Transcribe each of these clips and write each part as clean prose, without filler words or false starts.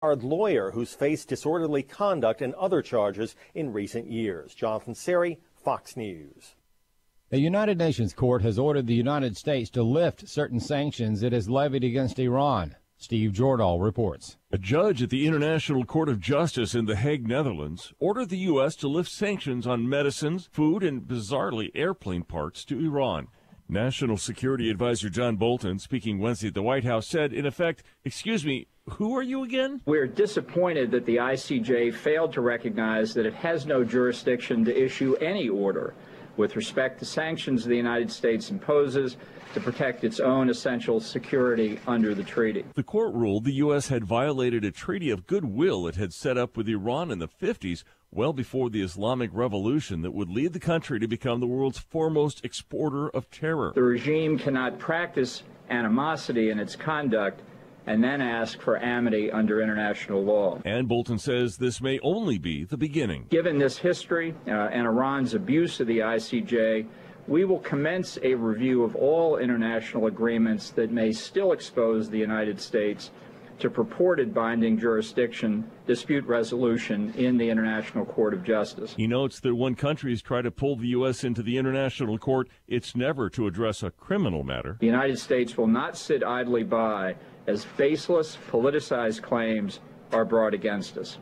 lawyer who's faced disorderly conduct and other charges in recent years. Jonathan Seri, Fox News. The United Nations Court has ordered the United States to lift certain sanctions it has levied against Iran. Steve Jordahl reports. A judge at the International Court of Justice in The Hague, Netherlands, ordered the U.S. to lift sanctions on medicines, food, and bizarrely airplane parts to Iran. National Security Advisor John Bolton, speaking Wednesday at the White House, said, in effect, "Excuse me, who are you again?" We're disappointed that the ICJ failed to recognize that it has no jurisdiction to issue any order with respect to sanctions the United States imposes to protect its own essential security under the treaty. The court ruled the U.S. had violated a treaty of goodwill it had set up with Iran in the 50s, well before the Islamic Revolution, that would lead the country to become the world's foremost exporter of terror. The regime cannot practice animosity in its conduct and then ask for amity under international law. And Bolton says this may only be the beginning. Given this history and Iran's abuse of the ICJ, we will commence a review of all international agreements that may still expose the United States to purported binding jurisdiction dispute resolution in the International Court of Justice. He notes that when countries try to pull the U.S. into the International Court, it's never to address a criminal matter. The United States will not sit idly by as baseless, politicized claims are brought against us.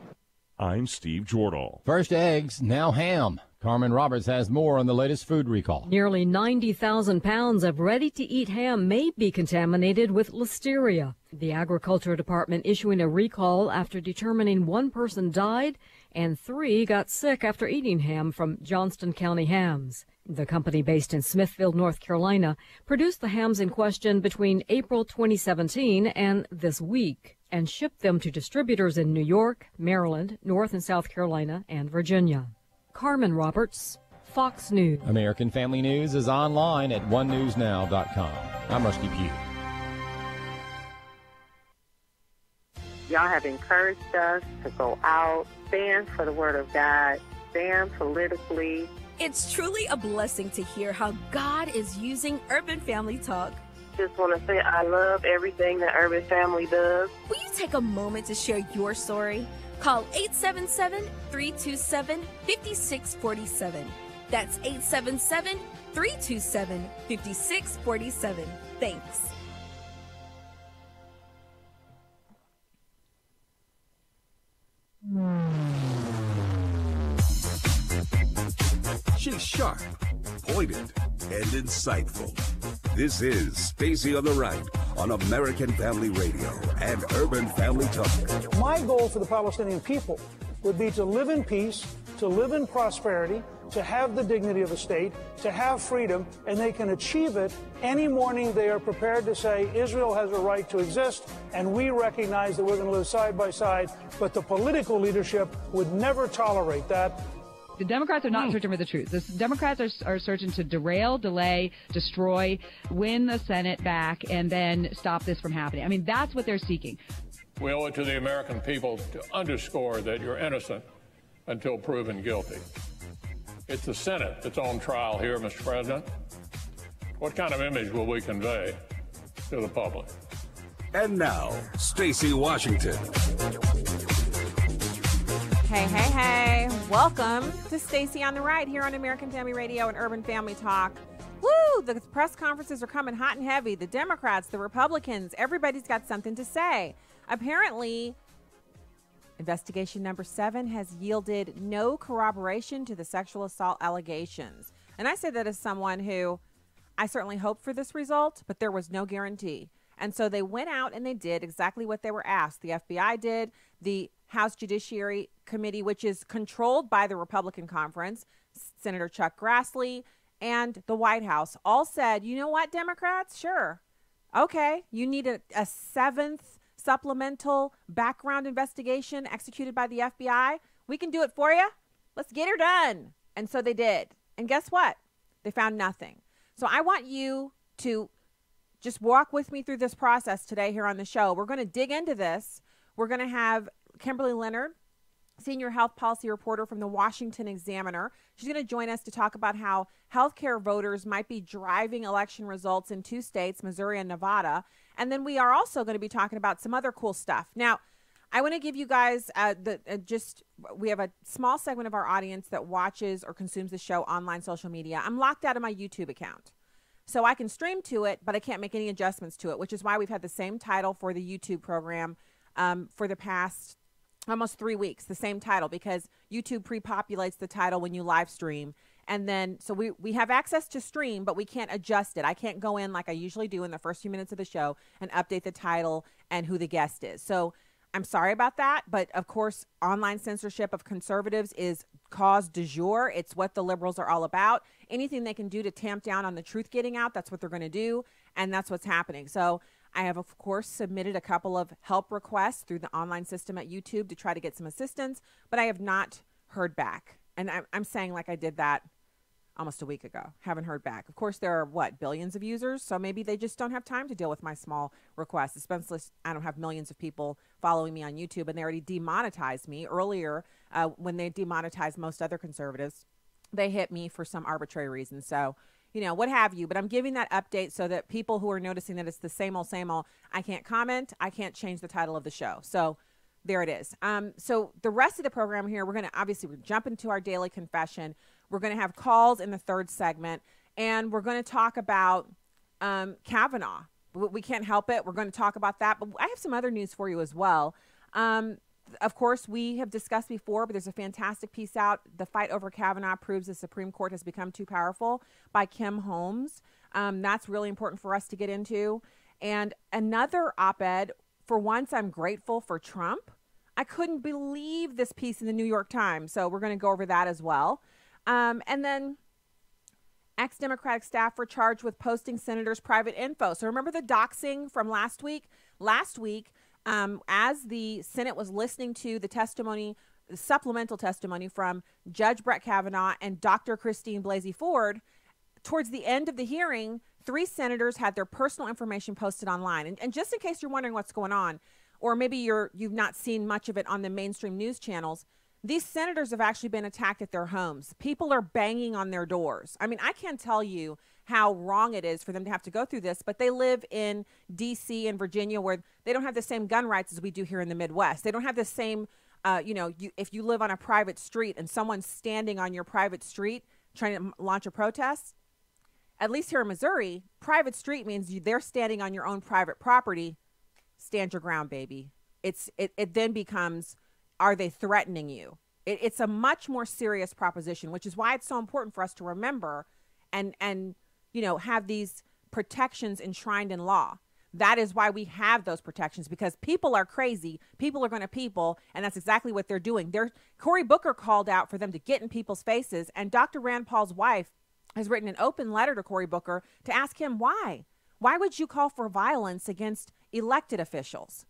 I'm Steve Jordahl. First eggs, now ham. Carmen Roberts has more on the latest food recall. Nearly 90,000 pounds of ready-to-eat ham may be contaminated with listeria. The Agriculture Department issuing a recall after determining one person died and 3 got sick after eating ham from Johnston County Hams. The company, based in Smithfield, North Carolina, produced the hams in question between April 2017 and this week and shipped them to distributors in New York, Maryland, North and South Carolina, and Virginia. Carmen Roberts, Fox News. American Family News is online at onenewsnow.com. I'm Rusty Pugh. Y'all have encouraged us to go out, stand for the Word of God, stand politically. It's truly a blessing to hear how God is using Urban Family Talk. Just want to say I love everything that Urban Family does. Will you take a moment to share your story? Call 877-327-5647. That's 877-327-5647. Thanks. She's sharp, pointed, and insightful. This is Stacy on the Right on American Family Radio and Urban Family Talk. My goal for the Palestinian people would be to live in peace, to live in prosperity, to have the dignity of a state, to have freedom, and they can achieve it any morning they are prepared to say Israel has a right to exist, and we recognize that we're going to live side by side, but the political leadership would never tolerate that. The Democrats are not searching for the truth. The Democrats are searching to derail, delay, destroy, win the Senate back, and then stop this from happening. I mean, that's what they're seeking. We owe it to the American people to underscore that you're innocent until proven guilty. It's the Senate that's on trial here, Mr. President. What kind of image will we convey to the public? And now, Stacey Washington. Hey, hey, hey. Welcome to Stacy on the Right here on American Family Radio and Urban Family Talk. Woo! The press conferences are coming hot and heavy. The Democrats, the Republicans, everybody's got something to say. Apparently, investigation number 7 has yielded no corroboration to the sexual assault allegations. And I say that as someone who, I certainly hoped for this result, but there was no guarantee. And so they went out and they did exactly what they were asked. The FBI did, the House Judiciary Committee, which is controlled by the Republican Conference, Senator Chuck Grassley, and the White House all said, you know what, Democrats? Sure. Okay, you need a 7th supplemental background investigation executed by the FBI. We can do it for you. Let's get her done. And so they did. And guess what? They found nothing. So I want you to just walk with me through this process today here on the show. We're going to dig into this. We're going to have Kimberly Leonard, senior health policy reporter from the Washington Examiner. She's going to join us to talk about how healthcare voters might be driving election results in 2 states, Missouri and Nevada. And then we are also going to be talking about some other cool stuff. Now, I want to give you guys we have a small segment of our audience that watches or consumes the show online social media. I'm locked out of my YouTube account. So I can stream to it, but I can't make any adjustments to it, which is why we've had the same title for the YouTube program for the past almost 3 weeks, the same title, because YouTube pre-populates the title when you live stream. And then, so we have access to stream, but we can't adjust it. I can't go in like I usually do in the first few minutes of the show and update the title and who the guest is. So I'm sorry about that, but of course, online censorship of conservatives is cause du jour. It's what the liberals are all about. Anything they can do to tamp down on the truth getting out, that's what they're going to do, and that's what's happening. So I have, of course, submitted a couple of help requests through the online system at YouTube to try to get some assistance, but I have not heard back. And I'm saying like I did that almost a week ago. Haven't heard back. Of course, there are, billions of users, so maybe they just don't have time to deal with my small requests, especially I don't have millions of people following me on YouTube, and they already demonetized me earlier when they demonetized most other conservatives. They hit me for some arbitrary reason. So, what have you. But I'm giving that update so that people who are noticing that it's the same old, I can't comment. I can't change the title of the show. So there it is. So the rest of the program here, we're jump into our daily confession. We're going to have calls in the third segment, and we're going to talk about Kavanaugh. We can't help it. We're going to talk about that. But I have some other news for you as well. Of course, we have discussed before, but there's a fantastic piece out. The fight over Kavanaugh proves the Supreme Court has become too powerful by Kim Holmes. That's really important for us to get into. And another op-ed, for once, I'm grateful for Trump. I couldn't believe this piece in the New York Times. So we're going to go over that as well. And then ex-Democratic staff were charged with posting senators' private info. So remember the doxing from last week? Last week, as the Senate was listening to the supplemental testimony from Judge Brett Kavanaugh and Dr. Christine Blasey Ford, towards the end of the hearing, 3 senators had their personal information posted online. And just in case you're wondering what's going on, or maybe you've not seen much of it on the mainstream news channels, these senators have actually been attacked at their homes. People are banging on their doors. I mean, I can't tell you how wrong it is for them to have to go through this, but they live in D.C. and Virginia, where they don't have the same gun rights as we do here in the Midwest. They don't have the same, if you live on a private street and someone's standing on your private street trying to launch a protest, at least here in Missouri, private street means they're standing on your own private property. Stand your ground, baby. It then becomes, are they threatening you? It's a much more serious proposition, which is why it's so important for us to remember and have these protections enshrined in law. That is why we have those protections, because people are crazy. People are going to people, and that's exactly what they're doing. Cory Booker called out for them to get in people's faces, and Dr. Rand Paul's wife has written an open letter to Cory Booker to ask him why. Why would you call for violence against elected officials?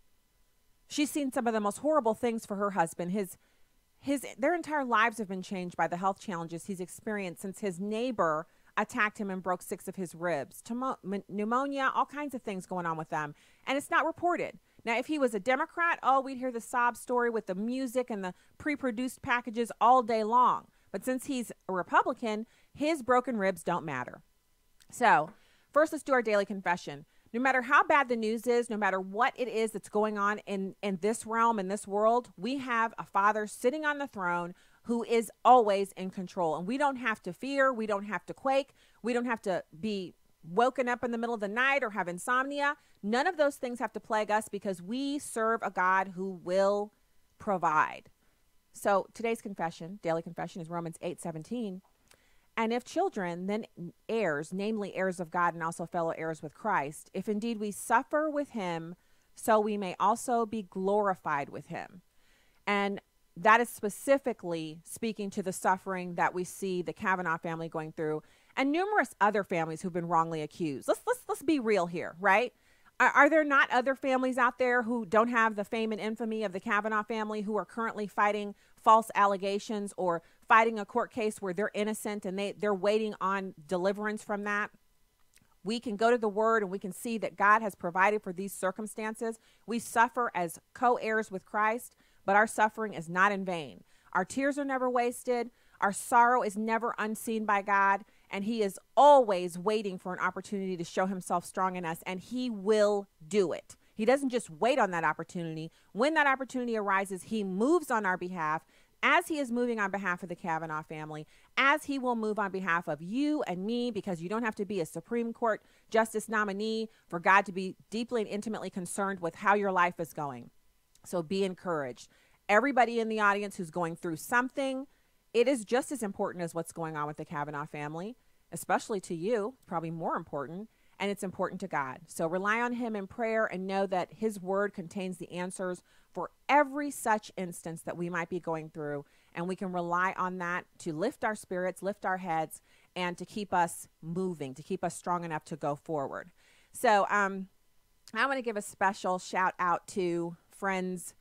She's seen some of the most horrible things for her husband. Their entire lives have been changed by the health challenges he's experienced since his neighbor attacked him and broke 6 of his ribs. Pneumonia, all kinds of things going on with them. And it's not reported. Now, if he was a Democrat, we'd hear the sob story with the music and the pre-produced packages all day long. But since he's a Republican, his broken ribs don't matter. So first, let's do our daily confession. No matter how bad the news is, no matter what it is that's going on in this realm, in this world, we have a Father sitting on the throne who is always in control. And we don't have to fear. We don't have to quake. We don't have to be woken up in the middle of the night or have insomnia. None of those things have to plague us, because we serve a God who will provide. So today's confession, daily confession, is Romans 8:17. And if children, then heirs, namely heirs of God and also fellow heirs with Christ, if indeed we suffer with him, so we may also be glorified with him. And that is specifically speaking to the suffering that we see the Kavanaugh family going through, and numerous other families who've been wrongly accused. Let's be real here, right? Are there not other families out there who don't have the fame and infamy of the Kavanaugh family, who are currently fighting false allegations or fighting a court case where they're innocent and they're waiting on deliverance from that? We can go to the word and we can see that God has provided for these circumstances. We suffer as co-heirs with Christ, but our suffering is not in vain. Our tears are never wasted. Our sorrow is never unseen by God, and he is always waiting for an opportunity to show himself strong in us, and he will do it. He doesn't just wait on that opportunity. When that opportunity arises, he moves on our behalf, as he is moving on behalf of the Kavanaugh family, as he will move on behalf of you and me, because you don't have to be a Supreme Court justice nominee for God to be deeply and intimately concerned with how your life is going. So be encouraged. Everybody in the audience who's going through something, it is just as important as what's going on with the Kavanaugh family, especially to you, probably more important, and it's important to God. So rely on him in prayer and know that his word contains the answers for every such instance that we might be going through, and we can rely on that to lift our spirits, lift our heads, and to keep us moving, to keep us strong enough to go forward. So I want to give a special shout out to friends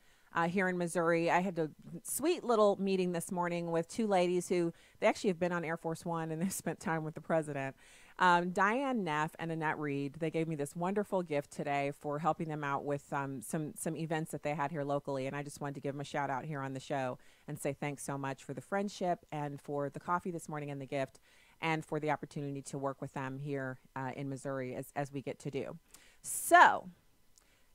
here in Missouri. I had a sweet little meeting this morning with two ladies who, they actually have been on Air Force One and they've spent time with the president. Diane Neff and Annette Reed, they gave me this wonderful gift today for helping them out with some events that they had here locally. And I just wanted to give them a shout out here on the show and say thanks so much for the friendship and for the coffee this morning and the gift and for the opportunity to work with them here in Missouri as we get to do. So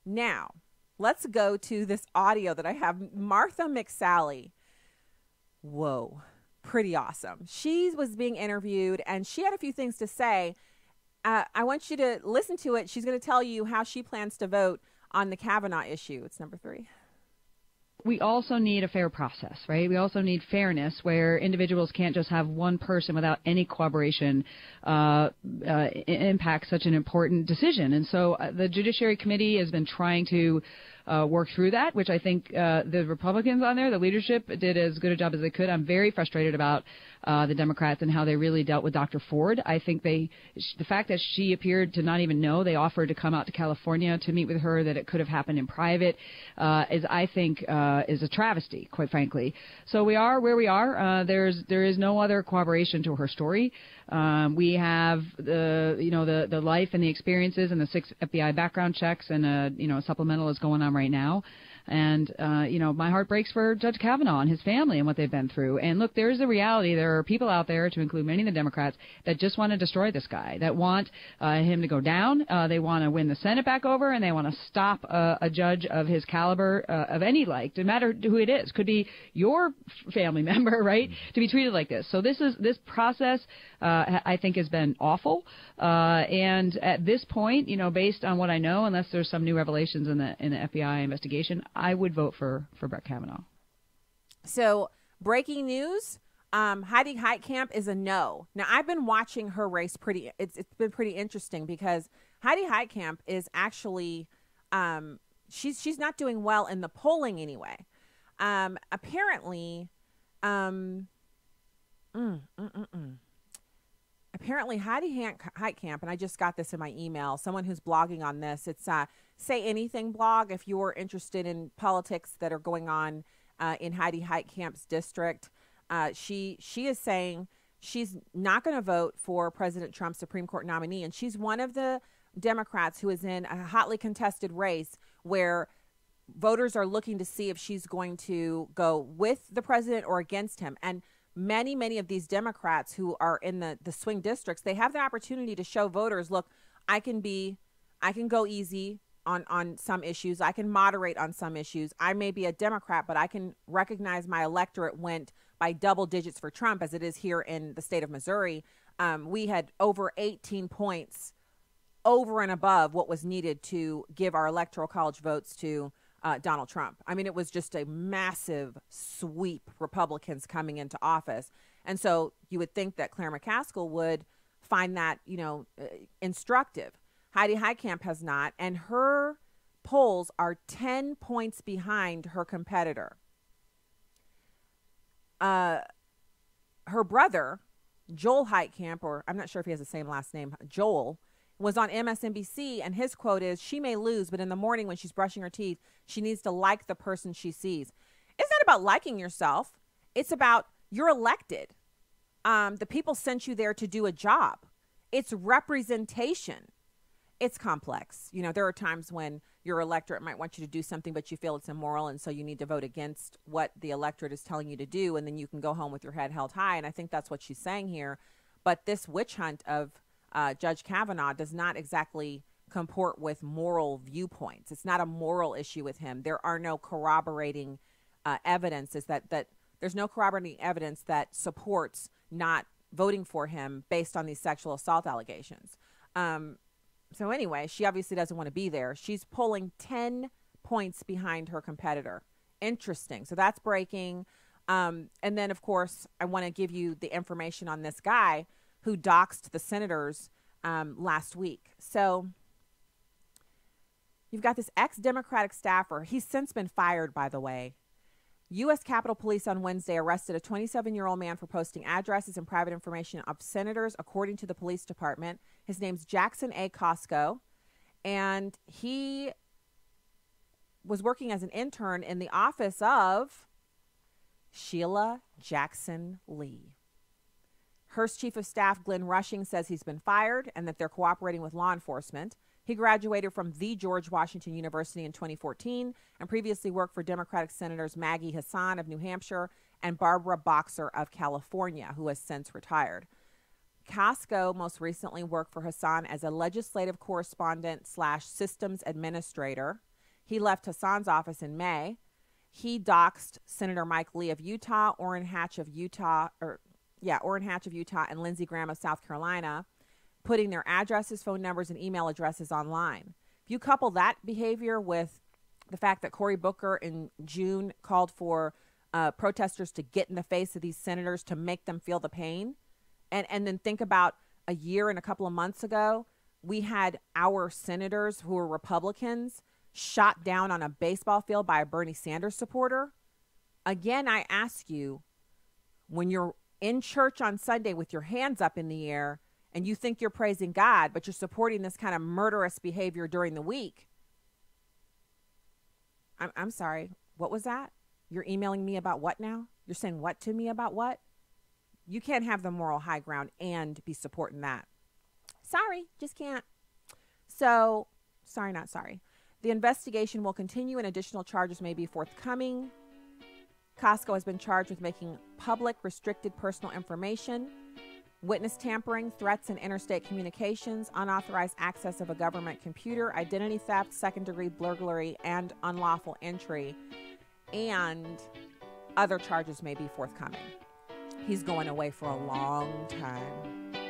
now let's go to this audio that I have. Martha McSally. Whoa. Pretty awesome. She was being interviewed and she had a few things to say. I want you to listen to it. She's going to tell you how she plans to vote on the Kavanaugh issue. It's number 3. We also need a fair process, right? We also need fairness where individuals can't just have one person without any cooperation impact such an important decision. And so the Judiciary Committee has been trying to work through that, which I think the Republicans on there, the leadership, did as good a job as they could. I'm very frustrated about the Democrats and how they really dealt with Dr. Ford. I think the fact that she appeared to not even know they offered to come out to California to meet with her, that it could have happened in private, I think is a travesty, quite frankly. So we are where we are. There is no other corroboration to her story. We have the life and the experiences and the 6 FBI background checks, and a supplemental is going on right now. And, my heart breaks for Judge Kavanaugh and his family and what they've been through. And look, there's a reality. There are people out there, to include many of the Democrats, that just want to destroy this guy, that want him to go down. They want to win the Senate back over, and they want to stop a judge of his caliber, of any like, no matter who it is. Could be your family member, right, to be treated like this. So this process, I think, has been awful. And at this point, based on what I know, unless there's some new revelations in the FBI investigation, I would vote for Brett Kavanaugh. So, breaking news, Heidi Heitkamp is a no. Now, I've been watching her race it's been pretty interesting because Heidi Heitkamp is actually, she's not doing well in the polling anyway. Apparently, apparently Heidi Heitkamp, and I just got this in my email, someone who's blogging on this, it's Say Anything blog if you're interested in politics that are going on in Heidi Heitkamp's district. She is saying she's not going to vote for President Trump's Supreme Court nominee, and she's one of the Democrats who is in a hotly contested race where voters are looking to see if she's going to go with the president or against him. And many of these Democrats who are in the swing districts, they have the opportunity to show voters, look, I can go easy on some issues. I can moderate on some issues. I may be a Democrat, but I can recognize my electorate went by double digits for Trump, as it is here in the state of Missouri. We had over 18 points over and above what was needed to give our electoral college votes to Donald Trump. I mean, it was just a massive sweep, Republicans coming into office. And so you would think that Claire McCaskill would find that, instructive. Heidi Heitkamp has not, and her polls are 10 points behind her competitor. Her brother, Joel Heitkamp, or I'm not sure if he has the same last name, Joel, was on MSNBC, and his quote is, "She may lose, but in the morning when she's brushing her teeth, she needs to like the person she sees." It's not about liking yourself. It's about you're elected. The people sent you there to do a job. It's representation. It's complex. There are times when your electorate might want you to do something, but you feel it's immoral, and so you need to vote against what the electorate is telling you to do, and then you can go home with your head held high. And I think that's what she's saying here. But this witch hunt of Judge Kavanaugh does not exactly comport with moral viewpoints. It's not a moral issue with him. There are no corroborating evidence. There's no corroborating evidence that supports not voting for him based on these sexual assault allegations. So anyway, she obviously doesn't want to be there. She's polling 10 points behind her competitor. Interesting. So that's breaking. And then, of course, I want to give you the information on this guy who doxed the senators last week. So you've got this ex-Democratic staffer. He's since been fired, by the way. U.S. Capitol Police on Wednesday arrested a 27-year-old man for posting addresses and private information of senators, according to the police department. His name's Jackson A. Costco, and he was working as an intern in the office of Sheila Jackson Lee. Hearst Chief of Staff Glenn Rushing says he's been fired and that they're cooperating with law enforcement. He graduated from the George Washington University in 2014 and previously worked for Democratic Senators Maggie Hassan of New Hampshire and Barbara Boxer of California, who has since retired. Costco most recently worked for Hassan as a legislative correspondent / systems administrator. He left Hassan's office in May. He doxed Senator Mike Lee of Utah, Orrin Hatch of Utah, and Lindsey Graham of South Carolina, putting their addresses, phone numbers, and email addresses online. If you couple that behavior with the fact that Cory Booker in June called for protesters to get in the face of these senators to make them feel the pain, and then think about a year and a couple of months ago, we had our senators who were Republicans shot down on a baseball field by a Bernie Sanders supporter. Again, I ask you, when you're in church on Sunday with your hands up in the air and you think you're praising God, but you're supporting this kind of murderous behavior during the week, I'm sorry, what was that? You're emailing me about what now? You're saying what to me about what? You can't have the moral high ground and be supporting that. Sorry, just can't. So, sorry, not sorry. The investigation will continue and additional charges may be forthcoming. Costco has been charged with making public restricted personal information, witness tampering, threats in interstate communications, unauthorized access of a government computer, identity theft, second-degree burglary, and unlawful entry, and other charges may be forthcoming. He's going away for a long time.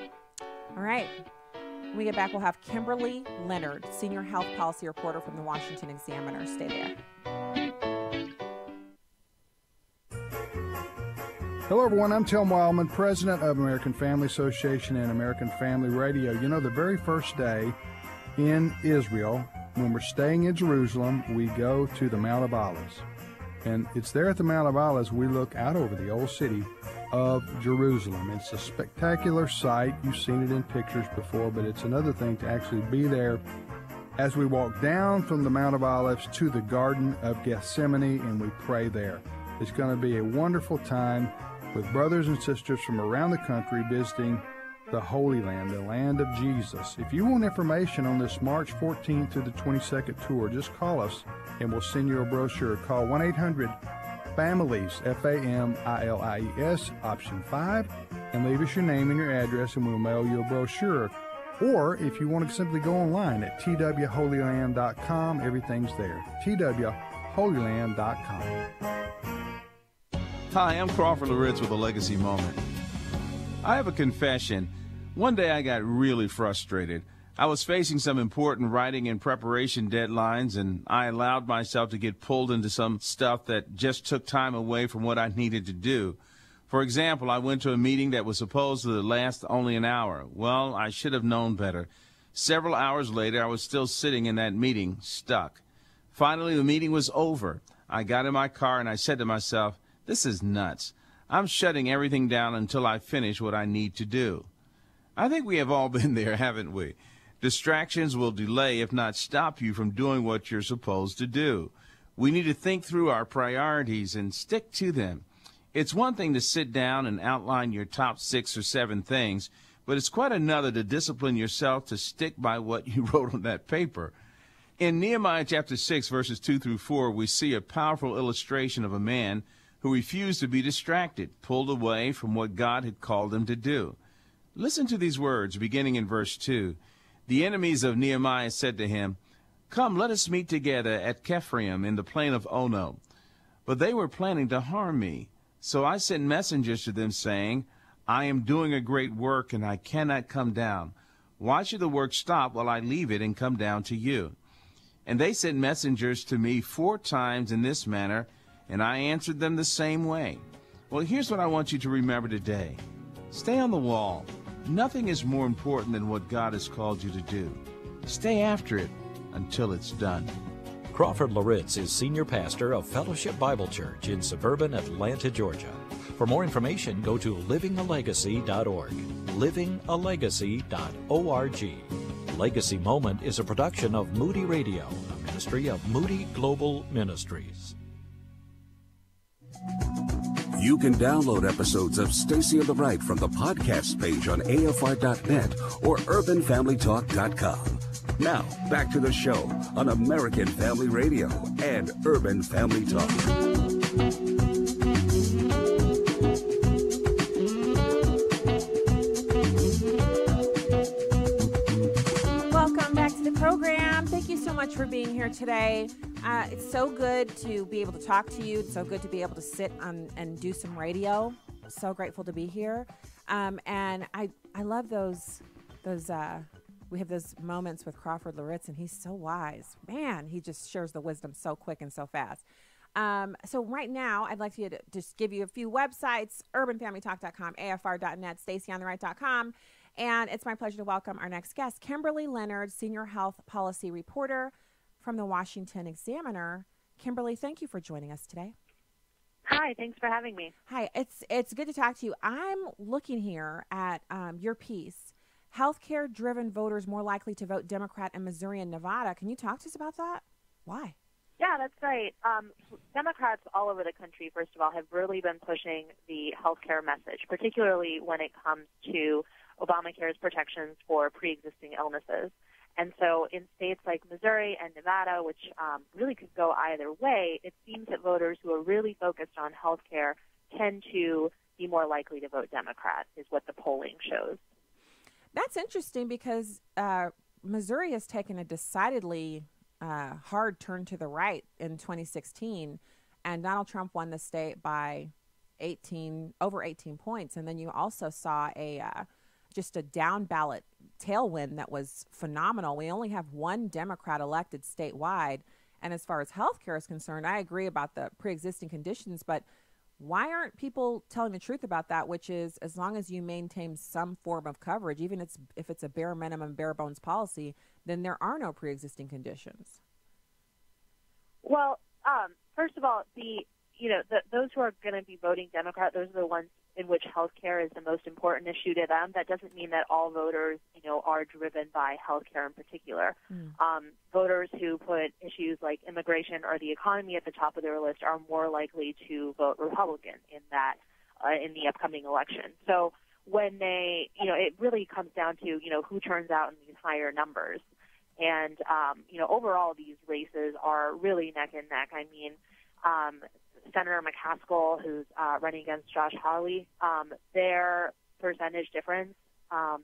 All right. When we get back, we'll have Kimberly Leonard, Senior Health Policy Reporter from the Washington Examiner. Stay there. Hello, everyone. I'm Tim Wildman, President of American Family Association and American Family Radio. You know, the very first day in Israel, when we're staying in Jerusalem, we go to the Mount of Olives. And it's there at the Mount of Olives we look out over the old city of Jerusalem. It's a spectacular sight. You've seen it in pictures before, but it's another thing to actually be there as we walk down from the Mount of Olives to the Garden of Gethsemane, and we pray there. It's going to be a wonderful time with brothers and sisters from around the country visiting the Holy Land, the land of Jesus. If you want information on this March 14th through the 22nd tour, just call us and we'll send you a brochure. Call 1-800-FAMILIES, F-A-M-I-L-I-E-S, option 5, and leave us your name and your address and we'll mail you a brochure. Or if you want to simply go online at twholyland.com, everything's there. twholyland.com. Hi, I'm Crawford Loritz with a Legacy Moment. I have a confession. One day I got really frustrated. I was facing some important writing and preparation deadlines, and I allowed myself to get pulled into some stuff that just took time away from what I needed to do. For example, I went to a meeting that was supposed to last only an hour. Well, I should have known better. Several hours later, I was still sitting in that meeting, stuck. Finally, the meeting was over. I got in my car and I said to myself, this is nuts. I'm shutting everything down until I finish what I need to do. I think we have all been there, haven't we? Distractions will delay, if not stop you from doing what you're supposed to do. We need to think through our priorities and stick to them. It's one thing to sit down and outline your top 6 or 7 things, but it's quite another to discipline yourself to stick by what you wrote on that paper. In Nehemiah chapter 6, verses 2 through 4, we see a powerful illustration of a man who refused to be distracted, pulled away from what God had called him to do. Listen to these words beginning in verse 2. The enemies of Nehemiah said to him, "Come, let us meet together at Kephraim in the plain of Ono." But they were planning to harm me. So I sent messengers to them, saying, "I am doing a great work, and I cannot come down. Why should the work stop while I leave it and come down to you?" And they sent messengers to me 4 times in this manner, and I answered them the same way. Well, here's what I want you to remember today. Stay on the wall. Nothing is more important than what God has called you to do. Stay after it until it's done. Crawford Loritz is senior pastor of Fellowship Bible Church in suburban Atlanta, Georgia. For more information, go to livingalegacy.org. livingalegacy.org. Legacy Moment is a production of Moody Radio, a ministry of Moody Global Ministries. You can download episodes of Stacy on the Right from the podcast page on AFR.net or UrbanFamilyTalk.com. Now, back to the show on American Family Radio and Urban Family Talk. Welcome back to the program. Thank you so much for being here today. It's so good to be able to talk to you. It's so good to be able to sit on and do some radio. So grateful to be here. And I love those we have those moments with Crawford Loritz, and he's so wise. Man, he just shares the wisdom so quick and so fast. So right now, I'd like to just give you a few websites: urbanfamilytalk.com, afr.net, stacyontheright.com. And it's my pleasure to welcome our next guest, Kimberly Leonard, Senior Health Policy Reporter from the Washington Examiner. Kimberly, thank you for joining us today. Hi, thanks for having me. Hi, it's good to talk to you. I'm looking here at your piece, Healthcare-Driven Voters More Likely to Vote Democrat in Missouri and Nevada. Can you talk to us about that? Why? Yeah, that's right. Democrats all over the country, first of all, have really been pushing the healthcare message, particularly when it comes to Obamacare's protections for pre-existing illnesses. And so in states like Missouri and Nevada, which really could go either way, it seems that voters who are really focused on health care tend to be more likely to vote Democrat, is what the polling shows. That's interesting because Missouri has taken a decidedly hard turn to the right in 2016, and Donald Trump won the state by over 18 points. And then you also saw just a down ballot tailwind that was phenomenal. We only have one Democrat elected statewide. And as far as health care is concerned, I agree about the pre-existing conditions, but why aren't people telling the truth about that, which is as long as you maintain some form of coverage, even if it's a bare minimum, bare bones policy, then there are no pre-existing conditions? Well, first of all, those who are going to be voting Democrat, those are the ones in which health care is the most important issue to them. That doesn't mean that all voters, are driven by health care in particular. Voters who put issues like immigration or the economy at the top of their list are more likely to vote Republican in the upcoming election. So when they, it really comes down to, who turns out in these higher numbers. And, overall, these races are really neck and neck. I mean, Senator McCaskill, who's running against Josh Hawley, their percentage difference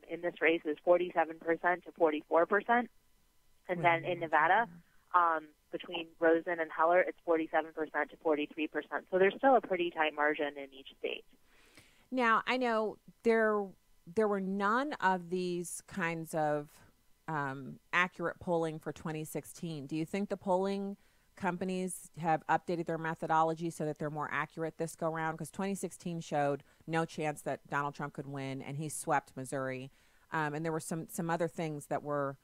in this race is 47% to 44%. And then in Nevada, between Rosen and Heller, it's 47% to 43%. So there's still a pretty tight margin in each state. Now, I know there were none of these kinds of accurate polling for 2016. Do you think the polling companies have updated their methodology so that they're more accurate this go round? Because 2016 showed no chance that Donald Trump could win, and he swept Missouri. And there were some other things that were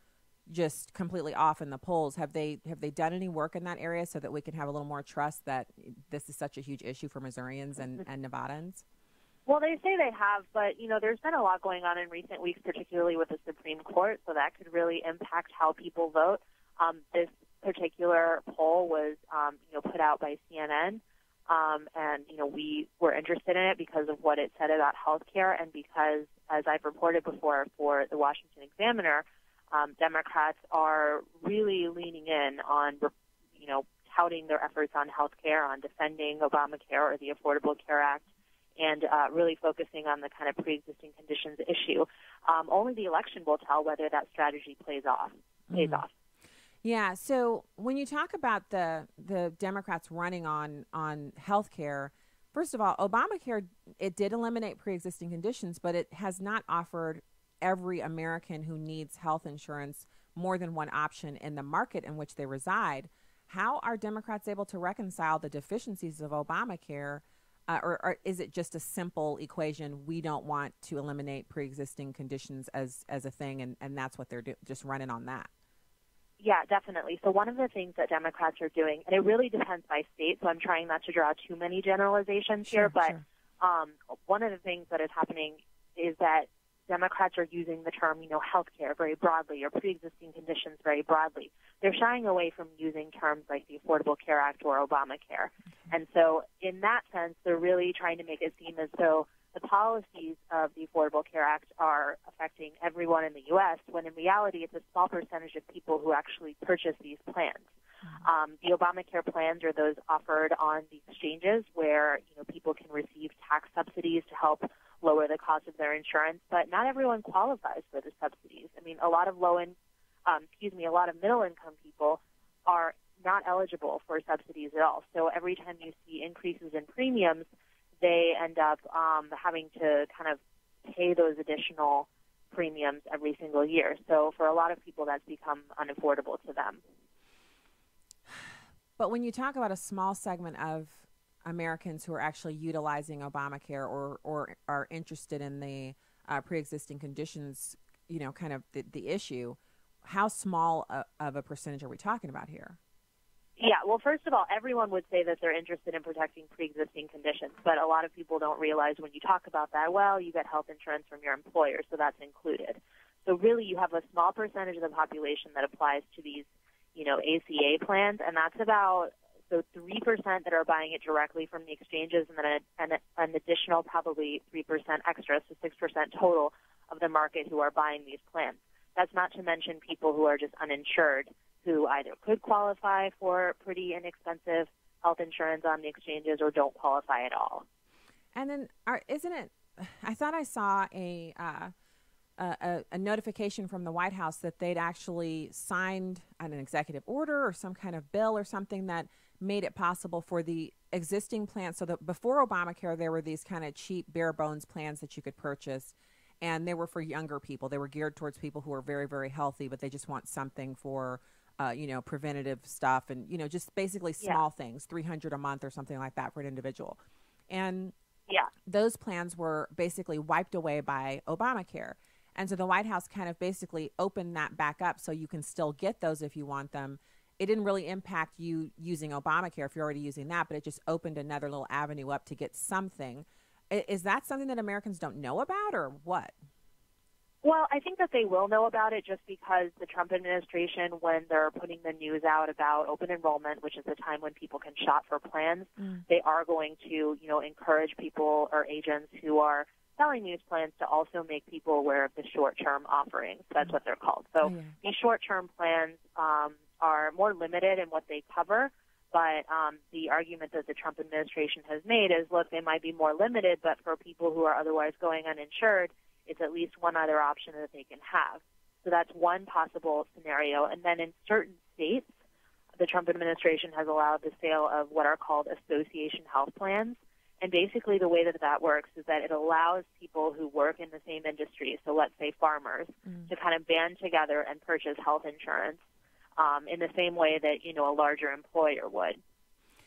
just completely off in the polls. Have they done any work in that area so that we can have a little more trust that this is such a huge issue for Missourians and Nevadans? Well, they say they have, but, there's been a lot going on in recent weeks, particularly with the Supreme Court, so that could really impact how people vote. This particular poll was, put out by CNN, and, we were interested in it because of what it said about health care and because, as I've reported before for the Washington Examiner, Democrats are really leaning in on, touting their efforts on health care, on defending Obamacare or the Affordable Care Act and really focusing on the kind of pre-existing conditions issue. Only the election will tell whether that strategy pays off. Yeah. So when you talk about the Democrats running on health care, first of all, Obamacare, it did eliminate pre-existing conditions, but it has not offered every American who needs health insurance more than one option in the market in which they reside. How are Democrats able to reconcile the deficiencies of Obamacare, or is it just a simple equation? We don't want to eliminate pre-existing conditions as a thing, and that's what they're just running on that. Yeah, definitely. So one of the things that Democrats are doing, and it really depends by state, so I'm trying not to draw too many generalizations here, but one of the things that is happening is that Democrats are using the term, health care very broadly, or pre-existing conditions very broadly. They're shying away from using terms like the Affordable Care Act or Obamacare. And so in that sense, they're really trying to make it seem as though the policies of the Affordable Care Act are affecting everyone in the U.S., when in reality it's a small percentage of people who actually purchase these plans. The Obamacare plans are those offered on the exchanges where people can receive tax subsidies to help lower the cost of their insurance, but not everyone qualifies for the subsidies. I mean, a lot of middle-income people are not eligible for subsidies at all. So every time you see increases in premiums, they end up having to kind of pay those additional premiums every single year. So for a lot of people, that's become unaffordable to them. But when you talk about a small segment of Americans who are actually utilizing Obamacare or are interested in the pre-existing conditions, kind of the issue, how small of a percentage are we talking about here? Yeah, well, first of all, everyone would say that they're interested in protecting pre-existing conditions, but a lot of people don't realize when you talk about that, well, you get health insurance from your employer, so that's included. So really you have a small percentage of the population that applies to these, ACA plans, and that's about 3% that are buying it directly from the exchanges, and then an additional probably 3% extra, so 6% total of the market who are buying these plans. That's not to mention people who are just uninsured, who either could qualify for pretty inexpensive health insurance on the exchanges or don't qualify at all. And then, isn't it? I thought I saw a notification from the White House that they'd actually signed an executive order or some kind of bill or something that made it possible for the existing plans. So that before Obamacare, there were these kind of cheap, bare bones plans that you could purchase, and they were for younger people. They were geared towards people who are very, very healthy, but they just want something for, preventative stuff and, just basically small things, $300 a month or something like that for an individual. And those plans were basically wiped away by Obamacare. And so the White House kind of basically opened that back up so you can still get those if you want them. It didn't really impact you using Obamacare if you're already using that, but it just opened another little avenue up to get something. Is that something that Americans don't know about, or what? Well, I think that they will know about it just because the Trump administration, when they're putting the news out about open enrollment, which is the time when people can shop for plans, they are going to, encourage people or agents who are selling these plans to also make people aware of the short-term offerings. That's what they're called. So these short-term plans are more limited in what they cover, but the argument that the Trump administration has made is, look, they might be more limited, but for people who are otherwise going uninsured, it's at least one other option that they can have. So that's one possible scenario. And then in certain states, the Trump administration has allowed the sale of what are called association health plans. And basically the way that that works is that it allows people who work in the same industry, so let's say farmers, to kind of band together and purchase health insurance in the same way that, a larger employer would.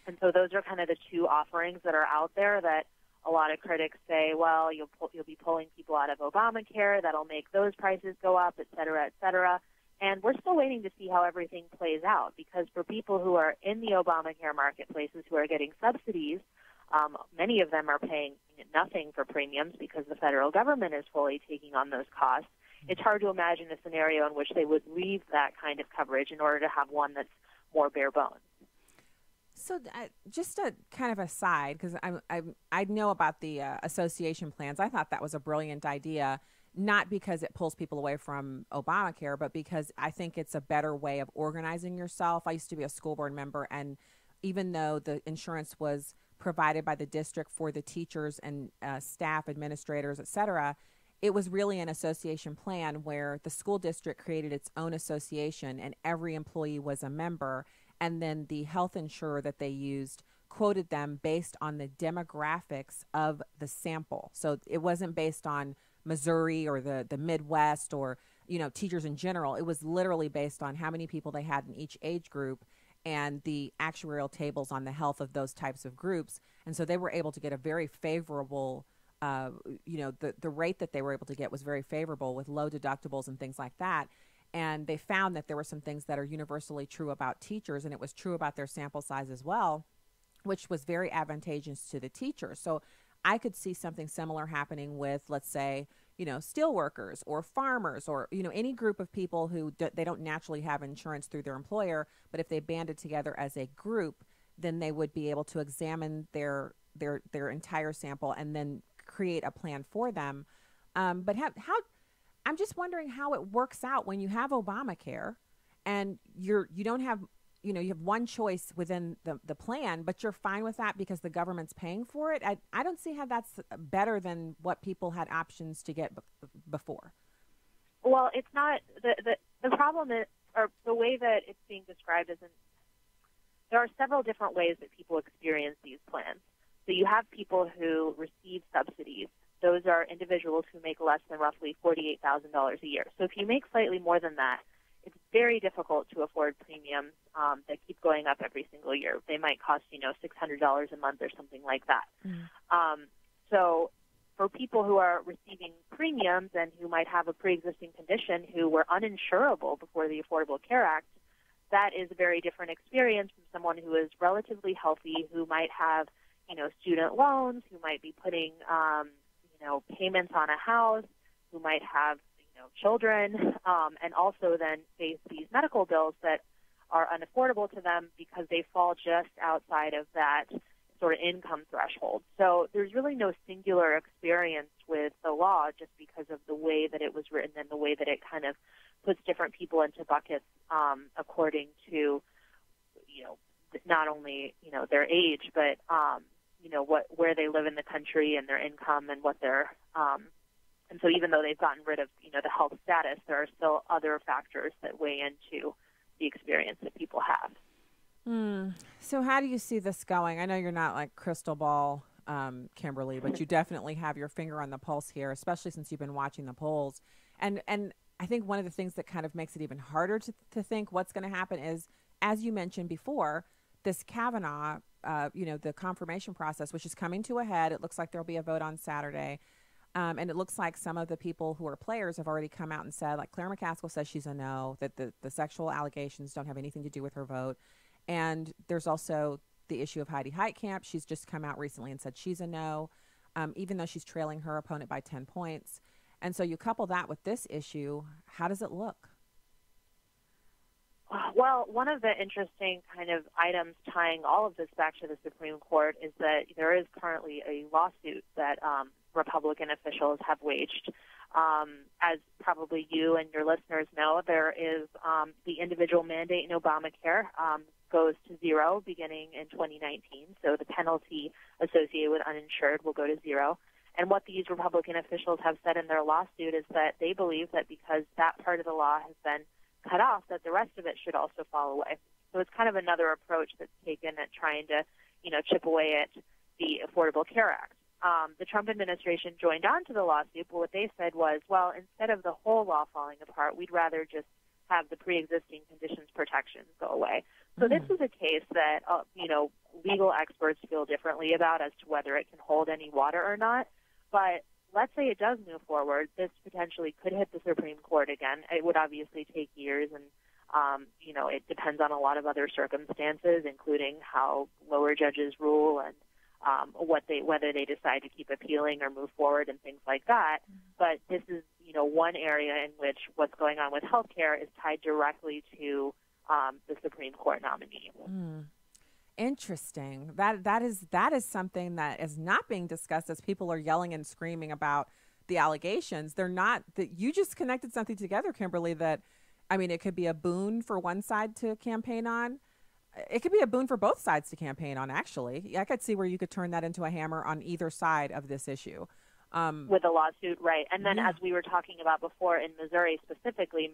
And so those are kind of the two offerings that are out there that a lot of critics say, well, you'll be pulling people out of Obamacare, that'll make those prices go up, et cetera, et cetera. And we're still waiting to see how everything plays out, because for people who are in the Obamacare marketplaces who are getting subsidies, many of them are paying nothing for premiums because the federal government is fully taking on those costs. It's hard to imagine a scenario in which they would leave that kind of coverage in order to have one that's more bare bones. So just a kind of aside, because I know about the association plans. I thought that was a brilliant idea, not because it pulls people away from Obamacare, but because I think it's a better way of organizing yourself. I used to be a school board member, and even though the insurance was provided by the district for the teachers and staff, administrators, et cetera, it was really an association plan where the school district created its own association and every employee was a member. And then the health insurer that they used quoted them based on the demographics of the sample. So it wasn't based on Missouri or the Midwest or, teachers in general. It was literally based on how many people they had in each age group and the actuarial tables on the health of those types of groups. And so they were able to get a very favorable, the rate that they were able to get was very favorable with low deductibles and things like that. And they found that there were some things that are universally true about teachers, and it was true about their sample size as well, which was very advantageous to the teachers. So I could see something similar happening with, let's say, steel workers or farmers or, any group of people who they don't naturally have insurance through their employer, but if they banded together as a group, then they would be able to examine their entire sample and then create a plan for them. But I'm just wondering how it works out when you have Obamacare and you don't have, you have one choice within the plan, but you're fine with that because the government's paying for it. I don't see how that's better than what people had options to get before. Well, it's not. The problem is, or the way that it's being described isn't. There are several different ways that people experience these plans. So you have people who receive subsidies. Those are individuals who make less than roughly $48,000 a year. So if you make slightly more than that, it's very difficult to afford premiums that keep going up every single year. They might cost, $600 a month or something like that. So for people who are receiving premiums and who might have a pre-existing condition who were uninsurable before the Affordable Care Act, that is a very different experience from someone who is relatively healthy, who might have, student loans, who might be putting, payments on a house, who might have, children, and also then face these medical bills that are unaffordable to them because they fall just outside of that sort of income threshold. So there's really no singular experience with the law just because of the way that it was written and the way that it kind of puts different people into buckets according to, not only, their age, but, where they live in the country and their income and what their and so even though they've gotten rid of, the health status, there are still other factors that weigh into the experience that people have. So how do you see this going? I know you're not like crystal ball, Kimberly, but you definitely have your finger on the pulse here, especially since you've been watching the polls. And I think one of the things that kind of makes it even harder to think what's going to happen is, as you mentioned before, this Kavanaugh, the confirmation process, which is coming to a head. It looks like there'll be a vote on Saturday. And it looks like some of the people who are players have already come out and said, like Claire McCaskill says she's a no, that the sexual allegations don't have anything to do with her vote. And there's also the issue of Heidi Heitkamp. She's just come out recently and said she's a no, even though she's trailing her opponent by 10 points. And so you couple that with this issue, how does it look? Well, one of the interesting kind of items tying all of this back to the Supreme Court is that there is currently a lawsuit that Republican officials have waged. As probably you and your listeners know, there is the individual mandate in Obamacare goes to zero beginning in 2019. So the penalty associated with uninsured will go to zero. And what these Republican officials have said in their lawsuit is that they believe that because that part of the law has been cut off, that the rest of it should also fall away. So it's kind of another approach that's taken at trying to, chip away at the Affordable Care Act. The Trump administration joined on to the lawsuit, but what they said was, well, instead of the whole law falling apart, we'd rather just have the pre-existing conditions protections go away. So this is a case that, legal experts feel differently about as to whether it can hold any water or not. But let's say it does move forward. This potentially could hit the Supreme Court again. It would obviously take years, and, it depends on a lot of other circumstances, including how lower judges rule and whether they decide to keep appealing or move forward and things like that. But this is, one area in which what's going on with healthcare is tied directly to the Supreme Court nominee. Interesting. That is something that is not being discussed as people are yelling and screaming about the allegations. They're not. That you just connected something together, Kimberly, that, it could be a boon for one side to campaign on. it could be a boon for both sides to campaign on, actually. I could see where you could turn that into a hammer on either side of this issue. With a lawsuit, right. And then as we were talking about before, in Missouri specifically,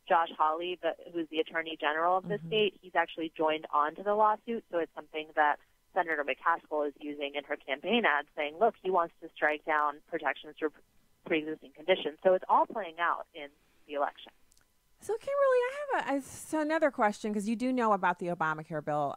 Josh Hawley, who's the Attorney General of the state, he's actually joined on to the lawsuit. So it's something that Senator McCaskill is using in her campaign ad, saying, look, he wants to strike down protections for pre-existing conditions. So it's all playing out in the election. So, Kimberly, I have another question, because you do know about the Obamacare bill.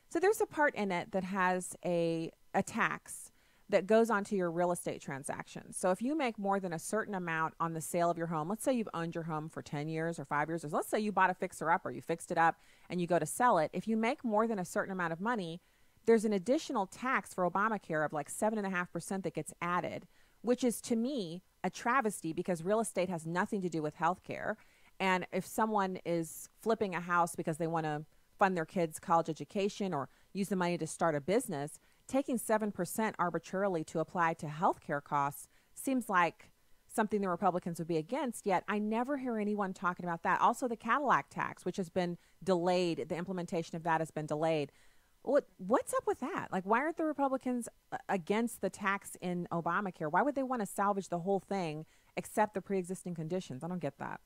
So there's a part in it that has a tax that goes onto your real estate transactions. So if you make more than a certain amount on the sale of your home, let's say you've owned your home for 10 years or 5 years, or let's say you bought a fixer-up or you fixed it up and you go to sell it, if you make more than a certain amount of money, there's an additional tax for Obamacare of like 7.5% that gets added, which is, to me, a travesty, because real estate has nothing to do with health care. And if someone is flipping a house because they want to fund their kids' college education or use the money to start a business, taking 7% arbitrarily to apply to health care costs seems like something the Republicans would be against, yet I never hear anyone talking about that. Also, the Cadillac tax, which has been delayed, the implementation of that has been delayed. What's up with that? Like, why aren't the Republicans against the tax in Obamacare? Why would they want to salvage the whole thing except the pre-existing conditions? I don't get that.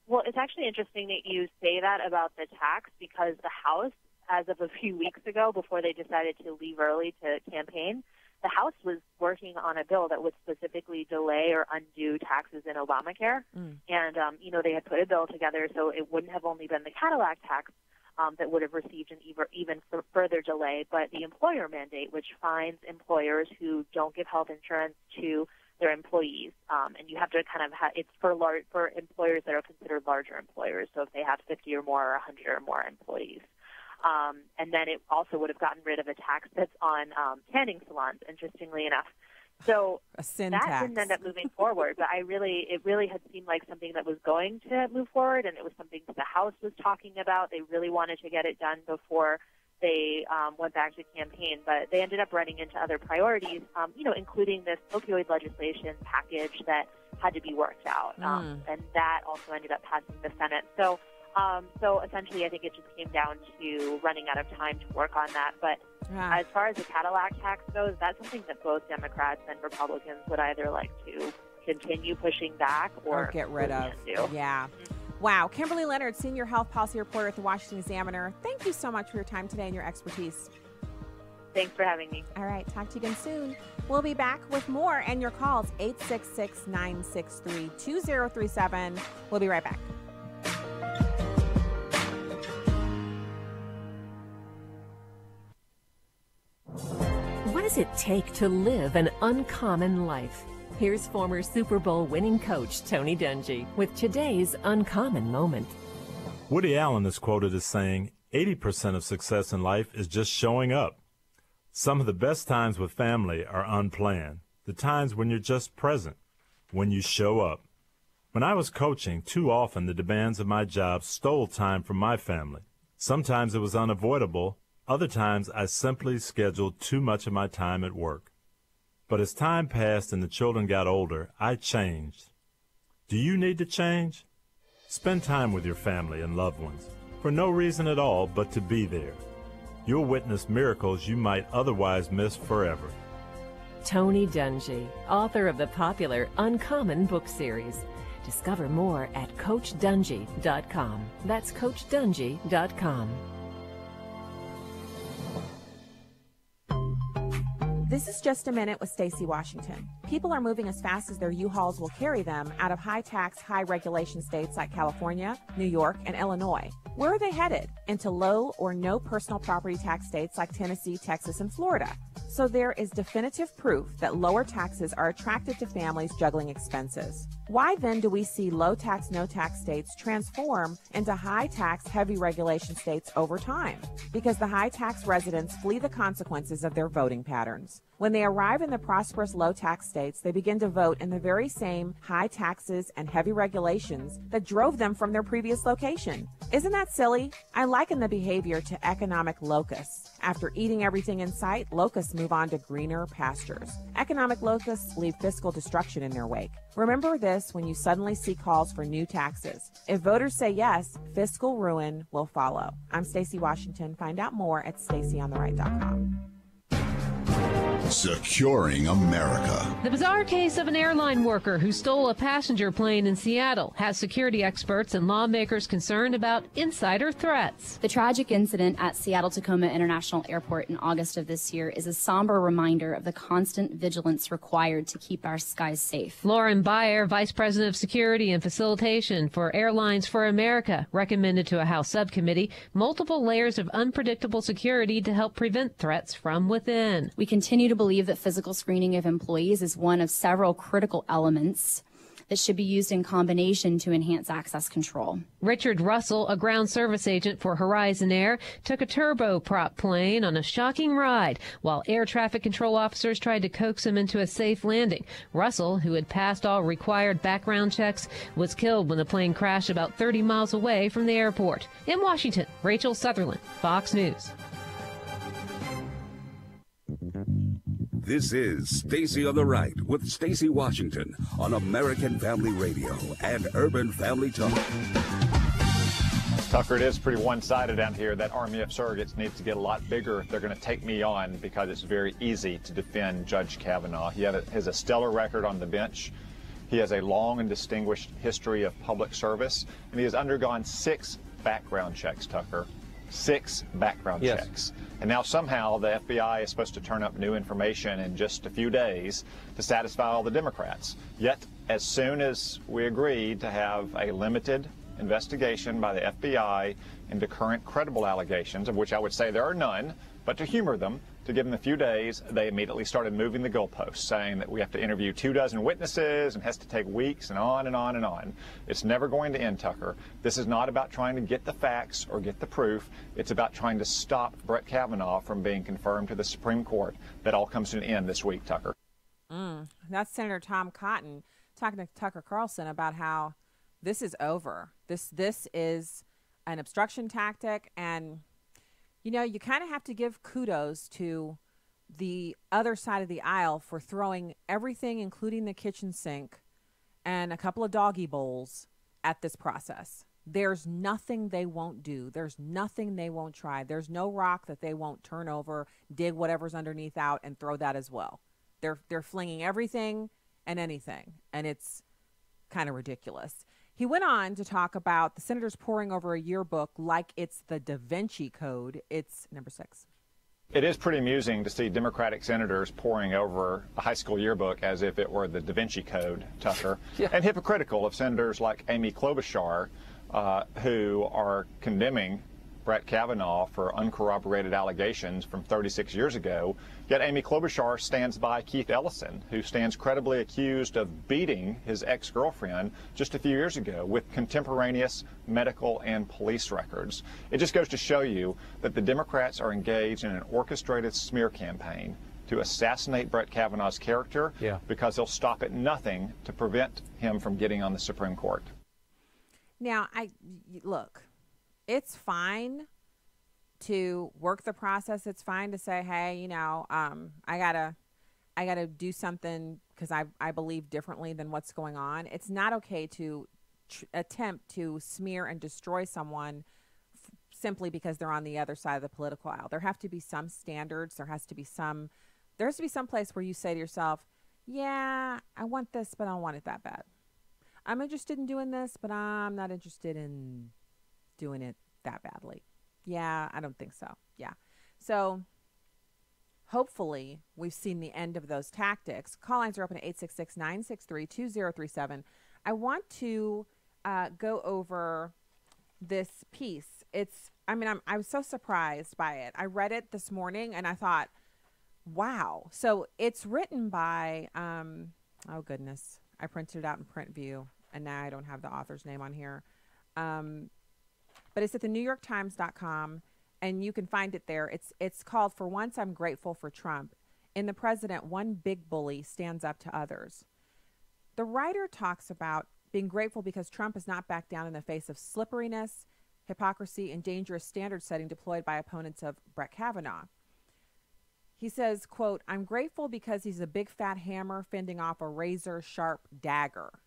Well, it's actually interesting that you say that about the tax, because the House, as of a few weeks ago, before they decided to leave early to campaign, the House was working on a bill that would specifically delay or undo taxes in Obamacare. And, they had put a bill together so it wouldn't have only been the Cadillac tax that would have received an even further delay, but the employer mandate, which fines employers who don't give health insurance to their employees. And you have to kind of it's for employers that are considered larger employers. So if they have 50 or more or 100 or more employees. And then it also would have gotten rid of a tax that's on tanning salons, interestingly enough. So that didn't end up moving forward, but it really had seemed like something that was going to move forward, and it was something that the House was talking about. They really wanted to get it done before they went back to campaign, but they ended up running into other priorities, including this opioid legislation package that had to be worked out, and that also ended up passing the Senate. So essentially, I think it just came down to running out of time to work on that. But as far as the Cadillac tax goes, that's something that both Democrats and Republicans would either like to continue pushing back or get rid of. Yeah. Wow. Kimberly Leonard, Senior Health Policy Reporter at the Washington Examiner. Thank you so much for your time today and your expertise. Thanks for having me. All right. Talk to you again soon. We'll be back with more and your calls, 866-963-2037. We'll be right back. What does it take to live an uncommon life? Here's former Super Bowl winning coach Tony Dungy with today's uncommon moment. Woody Allen is quoted as saying, 80% of success in life is just showing up. Some of the best times with family are unplanned, the times when you're just present, when you show up. When I was coaching, too often the demands of my job stole time from my family. Sometimes it was unavoidable. Other times, I simply scheduled too much of my time at work. But as time passed and the children got older, I changed. Do you need to change? Spend time with your family and loved ones, for no reason at all but to be there. You'll witness miracles you might otherwise miss forever. Tony Dungy, author of the popular Uncommon book series. Discover more at CoachDungy.com. That's CoachDungy.com. This is Just a Minute with Stacey Washington. People are moving as fast as their U-Hauls will carry them out of high-tax, high-regulation states like California, New York, and Illinois. Where are they headed? Into low or no personal property tax states like Tennessee, Texas, and Florida. So there is definitive proof that lower taxes are attractive to families juggling expenses. Why then do we see low-tax, no-tax states transform into high-tax, heavy regulation states over time? Because the high-tax residents flee the consequences of their voting patterns. When they arrive in the prosperous low-tax states, they begin to vote in the very same high taxes and heavy regulations that drove them from their previous location. Isn't that silly? I liken the behavior to economic locusts. After eating everything in sight, locusts move on to greener pastures. Economic locusts leave fiscal destruction in their wake. Remember this when you suddenly see calls for new taxes. If voters say yes, fiscal ruin will follow. I'm Stacey Washington. Find out more at StaceyOnTheRight.com. Securing America. The bizarre case of an airline worker who stole a passenger plane in Seattle has security experts and lawmakers concerned about insider threats. The tragic incident at Seattle-Tacoma International Airport in August of this year is a somber reminder of the constant vigilance required to keep our skies safe. Lauren Beyer, Vice President of Security and Facilitation for Airlines for America, recommended to a House subcommittee multiple layers of unpredictable security to help prevent threats from within. We continue to believe that physical screening of employees is one of several critical elements that should be used in combination to enhance access control. Richard Russell, a ground service agent for Horizon Air, took a turboprop plane on a shocking ride while air traffic control officers tried to coax him into a safe landing. Russell, who had passed all required background checks, was killed when the plane crashed about 30 miles away from the airport. In Washington, Rachel Sutherland, Fox News. This is Stacey on the Right with Stacey Washington on American Family Radio and Urban Family Talk. Tucker, it is pretty one-sided down here. That army of surrogates needs to get a lot bigger if they're going to take me on, because it's very easy to defend Judge Kavanaugh. He has a stellar record on the bench. He has a long and distinguished history of public service, and he has undergone 6 background checks, Tucker. 6 background checks. And now somehow the FBI is supposed to turn up new information in just a few days to satisfy all the Democrats. Yet, as soon as we agreed to have a limited investigation by the FBI into current credible allegations, of which I would say there are none, but to humor them, to give them a few days, they immediately started moving the goalposts, saying that we have to interview 24 witnesses and has to take weeks and on and on and on. It's never going to end, Tucker. This is not about trying to get the facts or get the proof. It's about trying to stop Brett Kavanaugh from being confirmed to the Supreme Court. That all comes to an end this week, Tucker. That's Senator Tom Cotton talking to Tucker Carlson about how this is over. This is an obstruction tactic, and you know, you kind of have to give kudos to the other side of the aisle for throwing everything, including the kitchen sink and a couple of doggy bowls, at this process. There's nothing they won't do. There's nothing they won't try. There's no rock that they won't turn over, dig whatever's underneath out, and throw that as well. They're flinging everything and anything, and it's kind of ridiculous. He went on to talk about the senators poring over a yearbook like it's the Da Vinci Code. It's number 6. It is pretty amusing to see Democratic senators poring over a high school yearbook as if it were the Da Vinci Code, Tucker, and hypocritical of senators like Amy Klobuchar, who are condemning Brett Kavanaugh for uncorroborated allegations from 36 years ago. Yet Amy Klobuchar stands by Keith Ellison, who stands credibly accused of beating his ex-girlfriend just a few years ago with contemporaneous medical and police records. It just goes to show you that the Democrats are engaged in an orchestrated smear campaign to assassinate Brett Kavanaugh's character because they'll stop at nothing to prevent him from getting on the Supreme Court. Now, look, it's fine to work the process. It's fine to say, hey, you know, I gotta do something because I believe differently than what's going on. It's not okay to attempt to smear and destroy someone simply because they're on the other side of the political aisle. There have to be some standards. There has to be some place where you say to yourself, yeah, I want this, but I don't want it that bad. I'm interested in doing this, but I'm not interested in doing it that badly. Yeah, I don't think so. Yeah. So hopefully we've seen the end of those tactics. Call lines are open at 866-963-2037. I want to go over this piece. I was so surprised by it. I read it this morning and I thought, wow. So it's written by, oh goodness, I printed it out in print view and now I don't have the author's name on here. But it's at the NewYorkTimes.com, and you can find it there. It's called For Once I'm Grateful for Trump. In the president, one big bully stands up to others. The writer talks about being grateful because Trump has not backed down in the face of slipperiness hypocrisy, and dangerous standard setting deployed by opponents of Brett Kavanaugh. He says, quote, "I'm grateful because he's a big fat hammer fending off a razor-sharp dagger."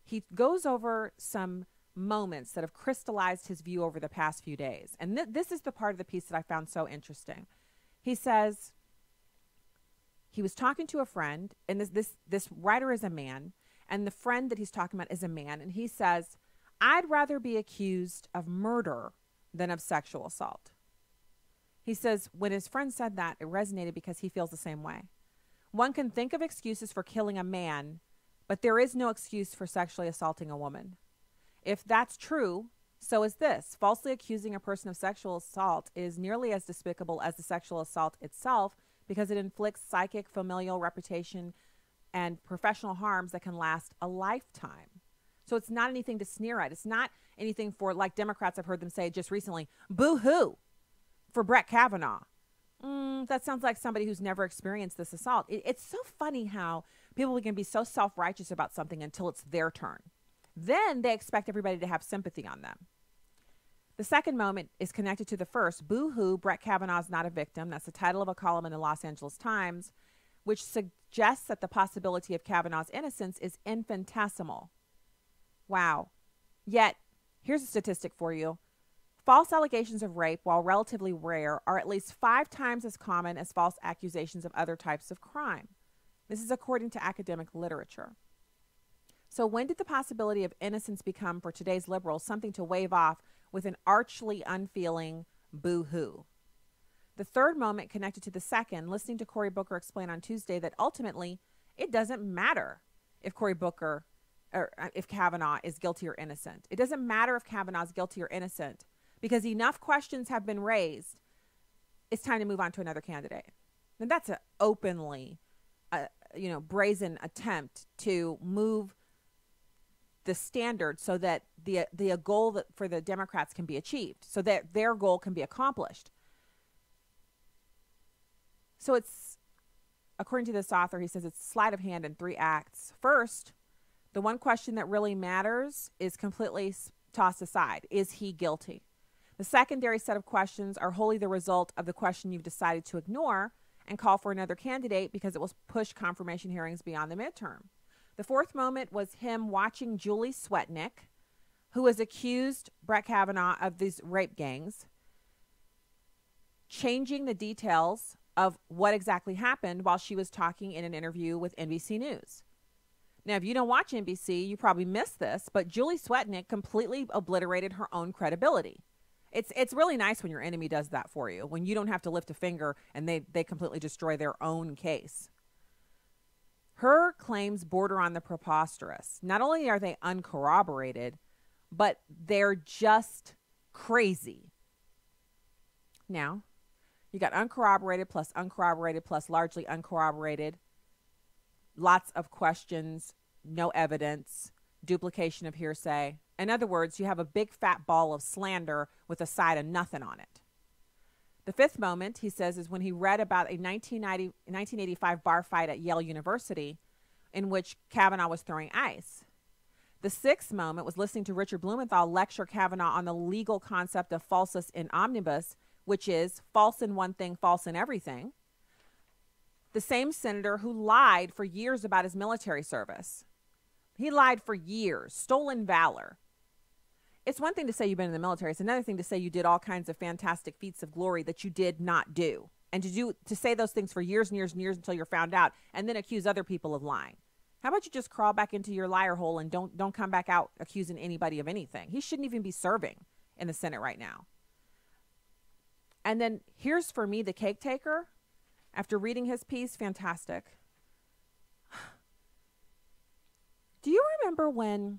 He goes over some moments that have crystallized his view over the past few days. And this is the part of the piece that I found so interesting. He says he was talking to a friend, and this writer is a man, and the friend that he's talking about is a man, and he says, "I'd rather be accused of murder than of sexual assault." He says when his friend said that, it resonated because he feels the same way. One can think of excuses for killing a man, but there is no excuse for sexually assaulting a woman. If that's true, so is this. Falsely accusing a person of sexual assault is nearly as despicable as the sexual assault itself because it inflicts psychic, familial, reputation, and professional harms that can last a lifetime. So it's not anything to sneer at. It's not anything for, like Democrats, I've heard them say just recently, boo-hoo for Brett Kavanaugh. That sounds like somebody who's never experienced this assault. It's so funny how people can be so self-righteous about something until it's their turn. Then they expect everybody to have sympathy on them. The second moment is connected to the first. Boo-hoo, Brett Kavanaugh's not a victim. That's the title of a column in the Los Angeles Times, which suggests that the possibility of Kavanaugh's innocence is infinitesimal. Wow. Yet, here's a statistic for you. False allegations of rape, while relatively rare, are at least 5 times as common as false accusations of other types of crime. This is according to academic literature. So when did the possibility of innocence become, for today's liberals, something to wave off with an archly unfeeling boo-hoo? The third moment connected to the second, listening to Cory Booker explain on Tuesday that ultimately it doesn't matter if Cory Booker or if Kavanaugh is guilty or innocent. It doesn't matter if Kavanaugh's guilty or innocent because enough questions have been raised. It's time to move on to another candidate. And that's an openly, brazen attempt to move the standard so that the goal that for the Democrats can be achieved, so that their goal can be accomplished. So it's, according to this author, he says it's sleight of hand in 3 acts. First, the one question that really matters is completely tossed aside. Is he guilty? The secondary set of questions are wholly the result of the question you've decided to ignore and call for another candidate because it will push confirmation hearings beyond the midterm. The fourth moment was him watching Julie Swetnick, who has accused Brett Kavanaugh of these rape gangs, changing the details of what exactly happened while she was talking in an interview with NBC News. Now, if you don't watch NBC, you probably missed this, but Julie Swetnick completely obliterated her own credibility. It's really nice when your enemy does that for you, when you don't have to lift a finger and they completely destroy their own case. Her claims border on the preposterous. Not only are they uncorroborated, but they're just crazy. Now, you got uncorroborated plus largely uncorroborated, lots of questions, no evidence, duplication of hearsay. In other words, you have a big fat ball of slander with a side of nothing on it. The fifth moment, he says, is when he read about a 1985 bar fight at Yale University in which Kavanaugh was throwing ice. The sixth moment was listening to Richard Blumenthal lecture Kavanaugh on the legal concept of falsus in omnibus, which is false in one thing, false in everything. The same senator who lied for years about his military service. He lied for years, stolen valor. It's one thing to say you've been in the military. It's another thing to say you did all kinds of fantastic feats of glory that you did not do. And to say those things for years and years and years until you're found out and then accuse other people of lying. How about you just crawl back into your liar hole and don't come back out accusing anybody of anything? He shouldn't even be serving in the Senate right now. And then here's, for me, the cake taker. After reading his piece, fantastic. Do you remember when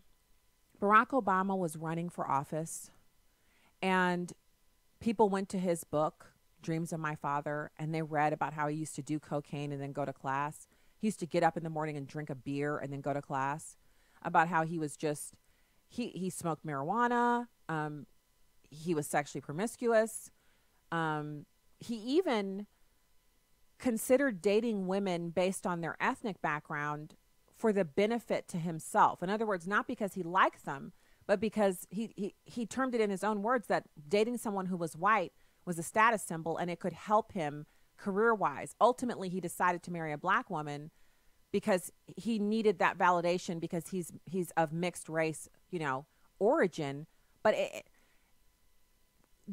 Barack Obama was running for office and people went to his book, Dreams of My Father, and they read about how he used to do cocaine and then go to class? He used to get up in the morning and drink a beer and then go to class. About how he was just, he smoked marijuana. He was sexually promiscuous. He even considered dating women based on their ethnic background for the benefit to himself. In other words, not because he liked them, but because he termed it in his own words that dating someone who was white was a status symbol and it could help him career-wise. Ultimately, he decided to marry a black woman because he needed that validation because he's of mixed race, origin. But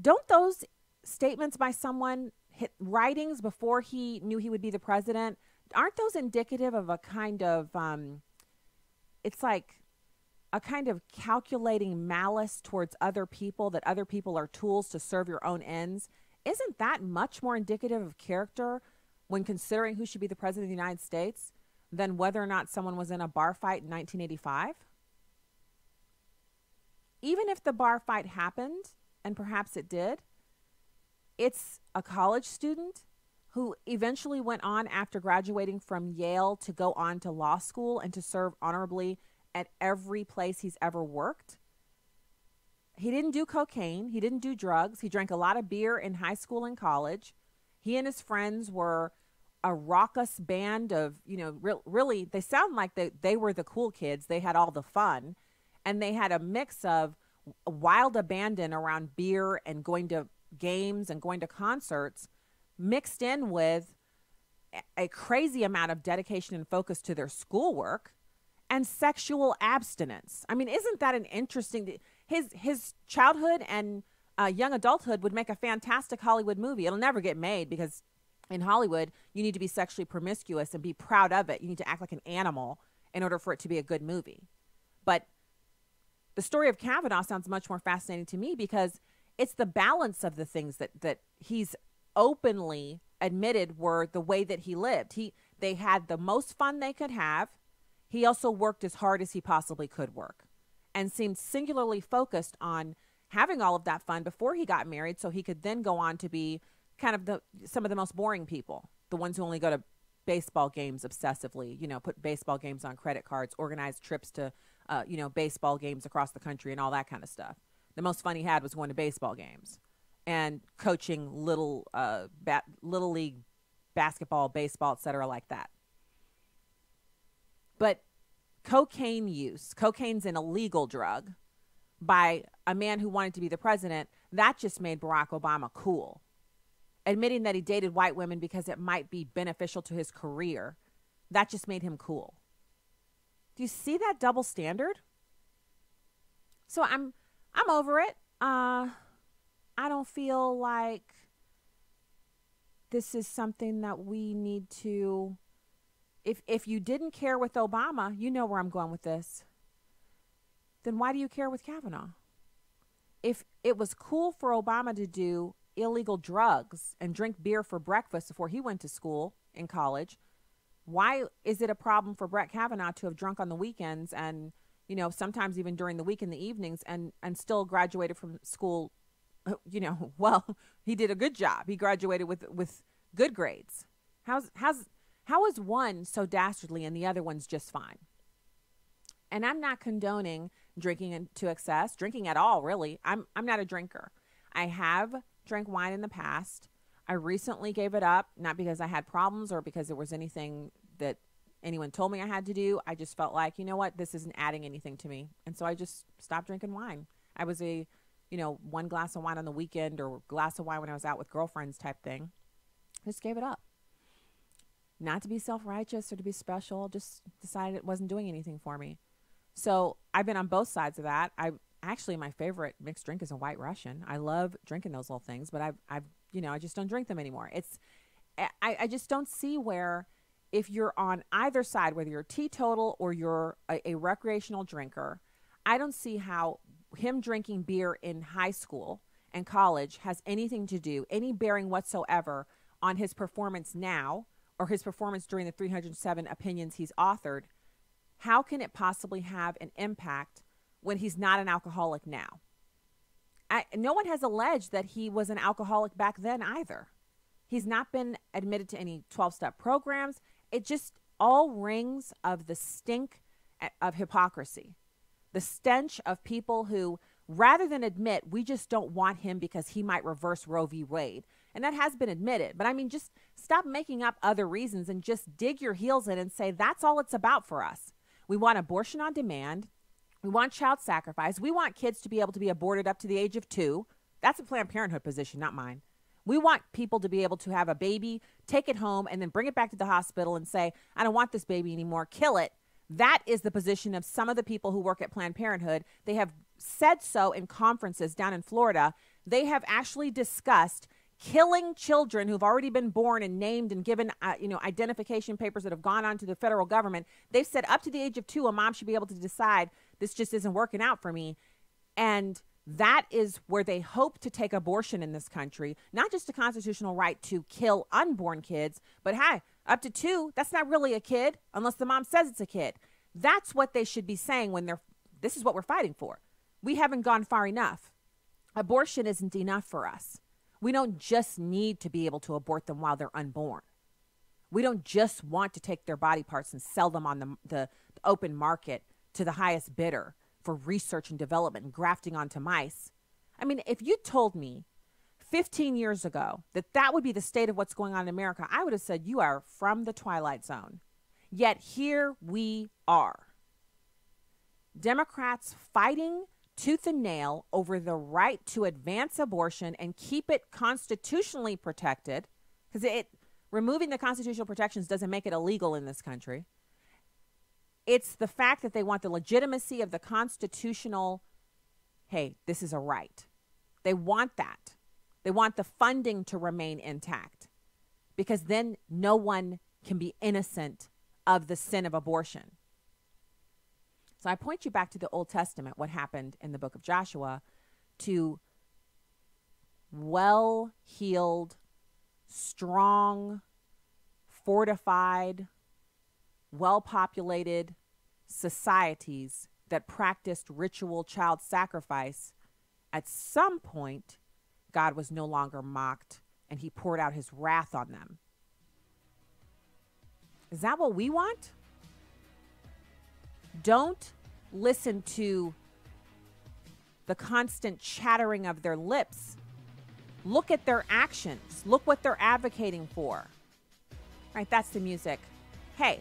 don't those statements by someone, writings before he knew he would be the president, aren't those indicative of a kind of, it's like a kind of calculating malice towards other people, that other people are tools to serve your own ends? Isn't that much more indicative of character when considering who should be the president of the United States than whether or not someone was in a bar fight in 1985? Even if the bar fight happened, and perhaps it did, it's a college student who eventually went on after graduating from Yale to go on to law school and to serve honorably at every place he's ever worked. He didn't do cocaine. He didn't do drugs. He drank a lot of beer in high school and college. He and his friends were a raucous band of, really, they sound like they were the cool kids. They had all the fun. And they had a mix of wild abandon around beer and going to games and going to concerts, mixed in with a crazy amount of dedication and focus to their schoolwork and sexual abstinence. I mean, isn't that an interesting... His childhood and young adulthood would make a fantastic Hollywood movie. It'll never get made because in Hollywood, you need to be sexually promiscuous and be proud of it. You need to act like an animal in order for it to be a good movie. But the story of Kavanaugh sounds much more fascinating to me because it's the balance of the things that he's openly admitted were the way that he lived. They had the most fun they could have. He also worked as hard as he possibly could work and seemed singularly focused on having all of that fun before he got married so he could then go on to be kind of some of the most boring people, the ones who only go to baseball games obsessively, put baseball games on credit cards, organize trips to, baseball games across the country and all that kind of stuff. The most fun he had was going to baseball games and coaching little league basketball, baseball, et cetera, like that. But cocaine's an illegal drug by a man who wanted to be the president. That just made Barack Obama cool. Admitting that he dated white women because it might be beneficial to his career, that just made him cool. Do you see that double standard? So I'm over it. I don't feel like this is something that we need to... If you didn't care with Obama, you know where I'm going with this, then why do you care with Kavanaugh? If it was cool for Obama to do illegal drugs and drink beer for breakfast before he went to school in college, why is it a problem for Brett Kavanaugh to have drunk on the weekends and, sometimes even during the week in the evenings and still graduated from school, well, he did a good job. He graduated with good grades. How is one so dastardly and the other one's just fine? And I'm not condoning drinking to excess, drinking at all, really. I'm not a drinker. I have drank wine in the past. I recently gave it up, not because I had problems or because there was anything that anyone told me I had to do. I just felt like, you know what, this isn't adding anything to me. And so I just stopped drinking wine. I was one glass of wine on the weekend or glass of wine when I was out with girlfriends type thing. I just gave it up. Not to be self-righteous or to be special, just decided it wasn't doing anything for me. So I've been on both sides of that. Actually, my favorite mixed drink is a White Russian. I love drinking those little things, but I just don't drink them anymore. I just don't see where, if you're on either side, whether you're teetotal or you're a recreational drinker, I don't see how him drinking beer in high school and college has anything to do, any bearing whatsoever on his performance now or his performance during the 307 opinions he's authored. How can it possibly have an impact when he's not an alcoholic now? No one has alleged that he was an alcoholic back then either. He's not been admitted to any 12-step programs. It just all rings of the stink of hypocrisy, the stench of people who, rather than admit, we just don't want him because he might reverse Roe v. Wade. And that has been admitted. But I mean, just stop making up other reasons and just dig your heels in and say, that's all it's about for us. We want abortion on demand. We want child sacrifice. We want kids to be able to be aborted up to the age of 2. That's a Planned Parenthood position, not mine. We want people to be able to have a baby, take it home, and then bring it back to the hospital and say, I don't want this baby anymore, kill it. That is the position of some of the people who work at Planned Parenthood. They have said so in conferences down in Florida. They have actually discussed killing children who've already been born and named and given, identification papers that have gone on to the federal government. They've said up to the age of 2, a mom should be able to decide this just isn't working out for me. And that is where they hope to take abortion in this country, not just a constitutional right to kill unborn kids, but hey, up to 2, that's not really a kid unless the mom says it's a kid. That's what they should be saying when this is what we're fighting for. We haven't gone far enough. Abortion isn't enough for us. We don't just need to be able to abort them while they're unborn. We don't just want to take their body parts and sell them on the open market to the highest bidder for research and development and grafting onto mice. I mean, if you told me 15 years ago that would be the state of what's going on in America, I would have said you are from the Twilight Zone. Yet here we are. Democrats fighting tooth and nail over the right to advance abortion and keep it constitutionally protected, because removing the constitutional protections doesn't make it illegal in this country. It's the fact that they want the legitimacy of the constitutional, hey, this is a right. They want that. They want the funding to remain intact, because then no one can be innocent of the sin of abortion. So I point you back to the Old Testament, what happened in the book of Joshua, to well-heeled, strong, fortified, well-populated societies that practiced ritual child sacrifice. At some point, God was no longer mocked, and he poured out his wrath on them. Is that what we want? Don't listen to the constant chattering of their lips. Look at their actions. Look what they're advocating for. Right, that's the music. Hey,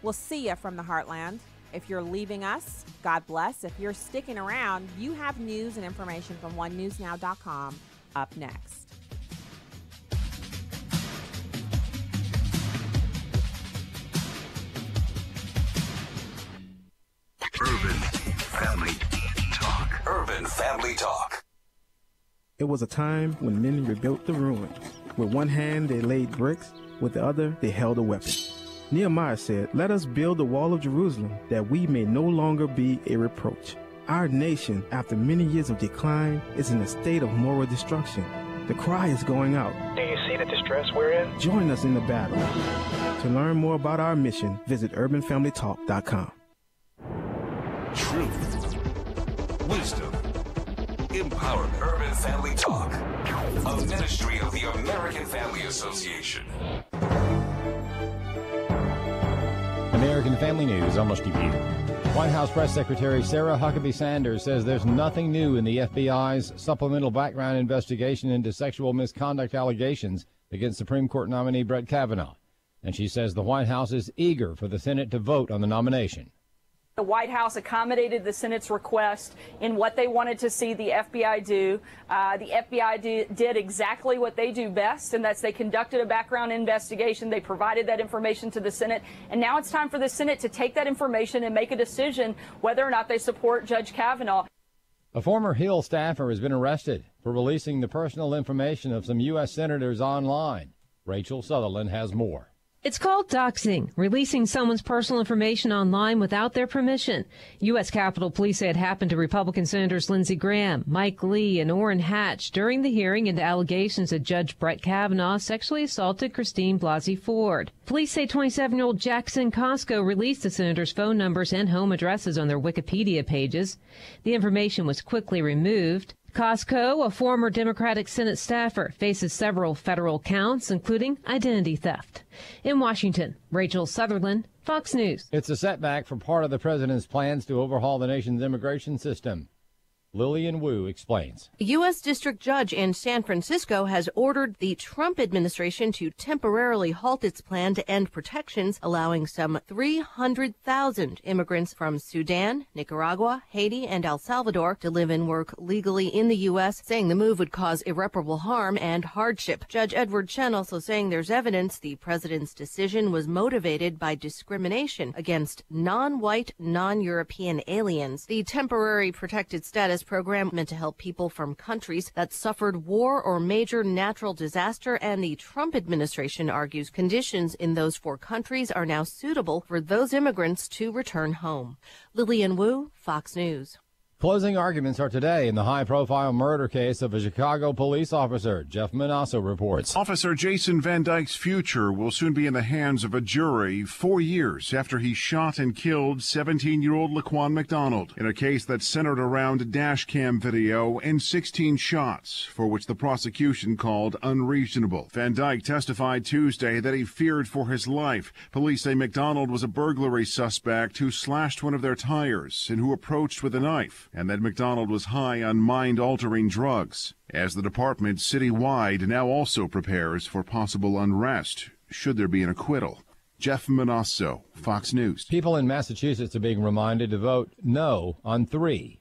we'll see you from the Heartland. If you're leaving us, God bless. If you're sticking around, you have news and information from onenewsnow.com up next. Urban Family Talk. Urban Family Talk. It was a time when men rebuilt the ruins. With one hand they laid bricks, with the other they held a weapon. Nehemiah said, "Let us build the wall of Jerusalem, that we may no longer be a reproach." Our nation, after many years of decline, is in a state of moral destruction. The cry is going out. Do you see the distress we're in? Join us in the battle. To learn more about our mission, visit urbanfamilytalk.com. Truth, wisdom, empowerment. Urban Family Talk, a ministry of the American Family Association. American Family News, almost review. White House Press Secretary Sarah Huckabee Sanders says there's nothing new in the FBI's supplemental background investigation into sexual misconduct allegations against Supreme Court nominee Brett Kavanaugh. And she says the White House is eager for the Senate to vote on the nomination. The White House accommodated the Senate's request in what they wanted to see the FBI do. The FBI did exactly what they do best, and that's they conducted a background investigation. They provided that information to the Senate, and now it's time for the Senate to take that information and make a decision whether or not they support Judge Kavanaugh. A former Hill staffer has been arrested for releasing the personal information of some U.S. senators online. Rachel Sutherland has more. It's called doxing, releasing someone's personal information online without their permission. U.S. Capitol Police say it happened to Republican Senators Lindsey Graham, Mike Lee, and Orrin Hatch during the hearing into allegations that Judge Brett Kavanaugh sexually assaulted Christine Blasey Ford. Police say 27-year-old Jackson Costco released the senators' phone numbers and home addresses on their Wikipedia pages. The information was quickly removed. Costco, a former Democratic Senate staffer, faces several federal counts, including identity theft. In Washington, Rachel Sutherland, Fox News. It's a setback for part of the president's plans to overhaul the nation's immigration system. Lillian Wu explains. A U.S. District Judge in San Francisco has ordered the Trump administration to temporarily halt its plan to end protections, allowing some 300,000 immigrants from Sudan, Nicaragua, Haiti, and El Salvador to live and work legally in the U.S., saying the move would cause irreparable harm and hardship. Judge Edward Chen also saying there's evidence the president's decision was motivated by discrimination against non-white, non-European aliens. The temporary protected status program meant to help people from countries that suffered war or major natural disaster, and the Trump administration argues conditions in those 4 countries are now suitable for those immigrants to return home. Lillian Wu, Fox News. Closing arguments are today in the high-profile murder case of a Chicago police officer. Jeff Manasso reports. Officer Jason Van Dyke's future will soon be in the hands of a jury 4 years after he shot and killed 17-year-old Laquan McDonald in a case that centered around dash cam video and 16 shots, for which the prosecution called unreasonable. Van Dyke testified Tuesday that he feared for his life. Police say McDonald was a burglary suspect who slashed one of their tires and who approached with a knife, and that McDonald was high on mind-altering drugs, as the department citywide now also prepares for possible unrest should there be an acquittal. Jeff Manasso, Fox News. People in Massachusetts are being reminded to vote no on 3.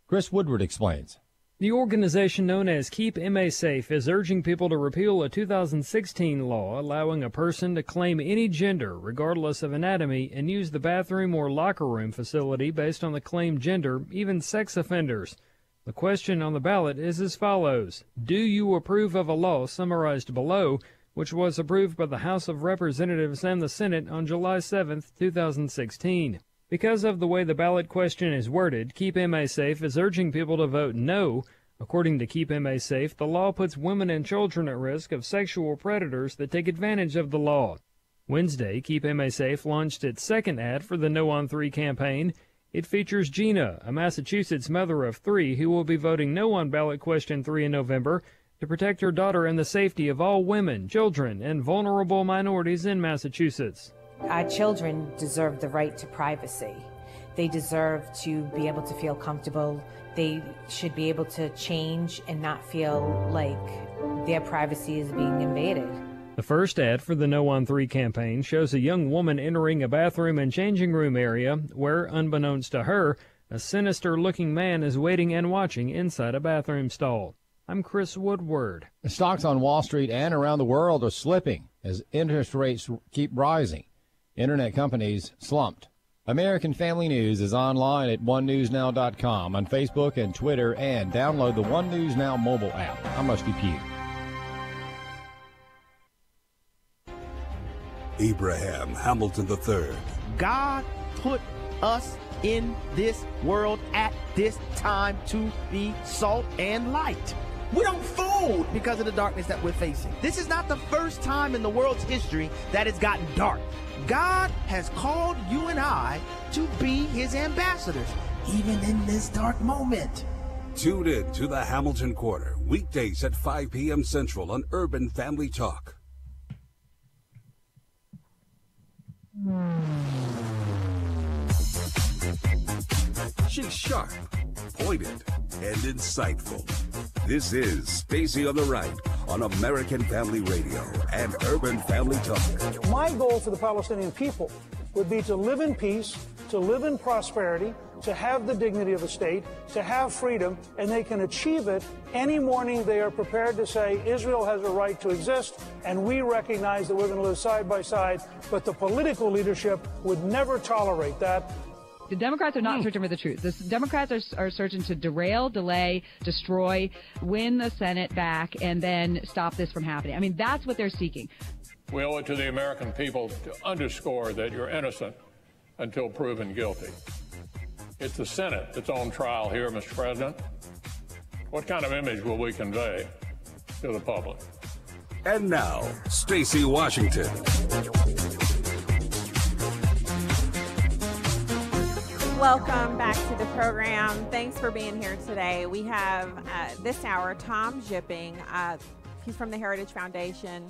Chris Woodward explains. The organization known as Keep MA Safe is urging people to repeal a 2016 law allowing a person to claim any gender, regardless of anatomy, and use the bathroom or locker room facility based on the claimed gender, even sex offenders. The question on the ballot is as follows. Do you approve of a law summarized below, which was approved by the House of Representatives and the Senate on July 7, 2016? Because of the way the ballot question is worded, Keep MA Safe is urging people to vote no. According to Keep MA Safe, the law puts women and children at risk of sexual predators that take advantage of the law. Wednesday, Keep MA Safe launched its second ad for the No on 3 campaign. It features Gina, a Massachusetts mother of 3 who will be voting no on ballot question 3 in November to protect her daughter and the safety of all women, children, and vulnerable minorities in Massachusetts. Our children deserve the right to privacy. They deserve to be able to feel comfortable. They should be able to change and not feel like their privacy is being invaded. The first ad for the No on 3 campaign shows a young woman entering a bathroom and changing room area where, unbeknownst to her, a sinister-looking man is waiting and watching inside a bathroom stall. I'm Chris Woodward. The stocks on Wall Street and around the world are slipping as interest rates keep rising. Internet companies slumped. American Family News is online at onenewsnow.com, on Facebook and Twitter, and download the One News Now mobile app. I'm Rusty Pugh. Abraham Hamilton III. God put us in this world at this time to be salt and light. We don't fold because of the darkness that we're facing. This is not the first time in the world's history that it's gotten dark. God has called you and I to be his ambassadors, even in this dark moment. Tune in to the Hamilton Corner, weekdays at 5 p.m. Central on Urban Family Talk. She's sharp, pointed, and insightful. This is Stacy on the Right on American Family Radio and Urban Family Talk. My goal for the Palestinian people would be to live in peace, to live in prosperity, to have the dignity of a state, to have freedom, and they can achieve it any morning they are prepared to say Israel has a right to exist, and we recognize that we're going to live side by side, but the political leadership would never tolerate that. The Democrats are not searching for the truth. The Democrats are searching to derail, delay, destroy, win the Senate back, and then stop this from happening. I mean, that's what they're seeking. We owe it to the American people to underscore that you're innocent until proven guilty. It's the Senate that's on trial here, Mr. President. What kind of image will we convey to the public? And now, Stacey Washington. Welcome back to the program. Thanks for being here today. We have this hour Tom Jipping. He's from the Heritage Foundation.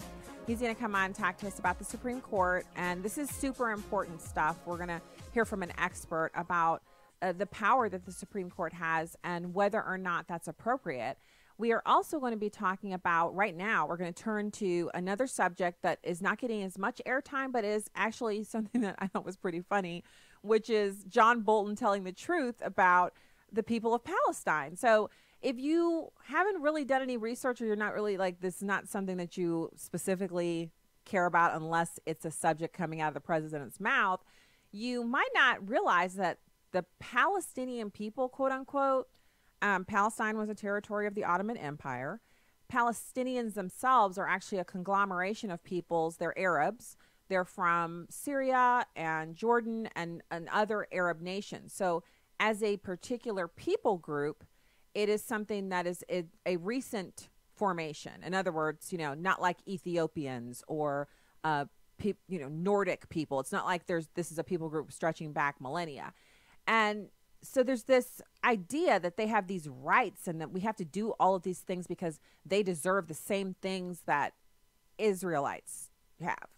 He's going to come on and talk to us about the Supreme Court. And this is super important stuff. We're going to hear from an expert about the power that the Supreme Court has and whether or not that's appropriate. We are also going to be talking about, right now, we're going to turn to another subject that is not getting as much airtime, but is actually something that I thought was pretty funny, which is John Bolton telling the truth about the people of Palestine. So if you haven't really done any research, or you're not really like, this is not something that you specifically care about unless it's a subject coming out of the president's mouth, you might not realize that the Palestinian people, quote unquote, Palestine was a territory of the Ottoman Empire. Palestinians themselves are actually a conglomeration of peoples. They're Arabs. They're from Syria and Jordan and other Arab nations. So as a particular people group, it is something that is a recent formation. In other words, not like Ethiopians or Nordic people. It's not like this is a people group stretching back millennia. And so there's this idea that they have these rights and that we have to do all of these things because they deserve the same things that Israelites have.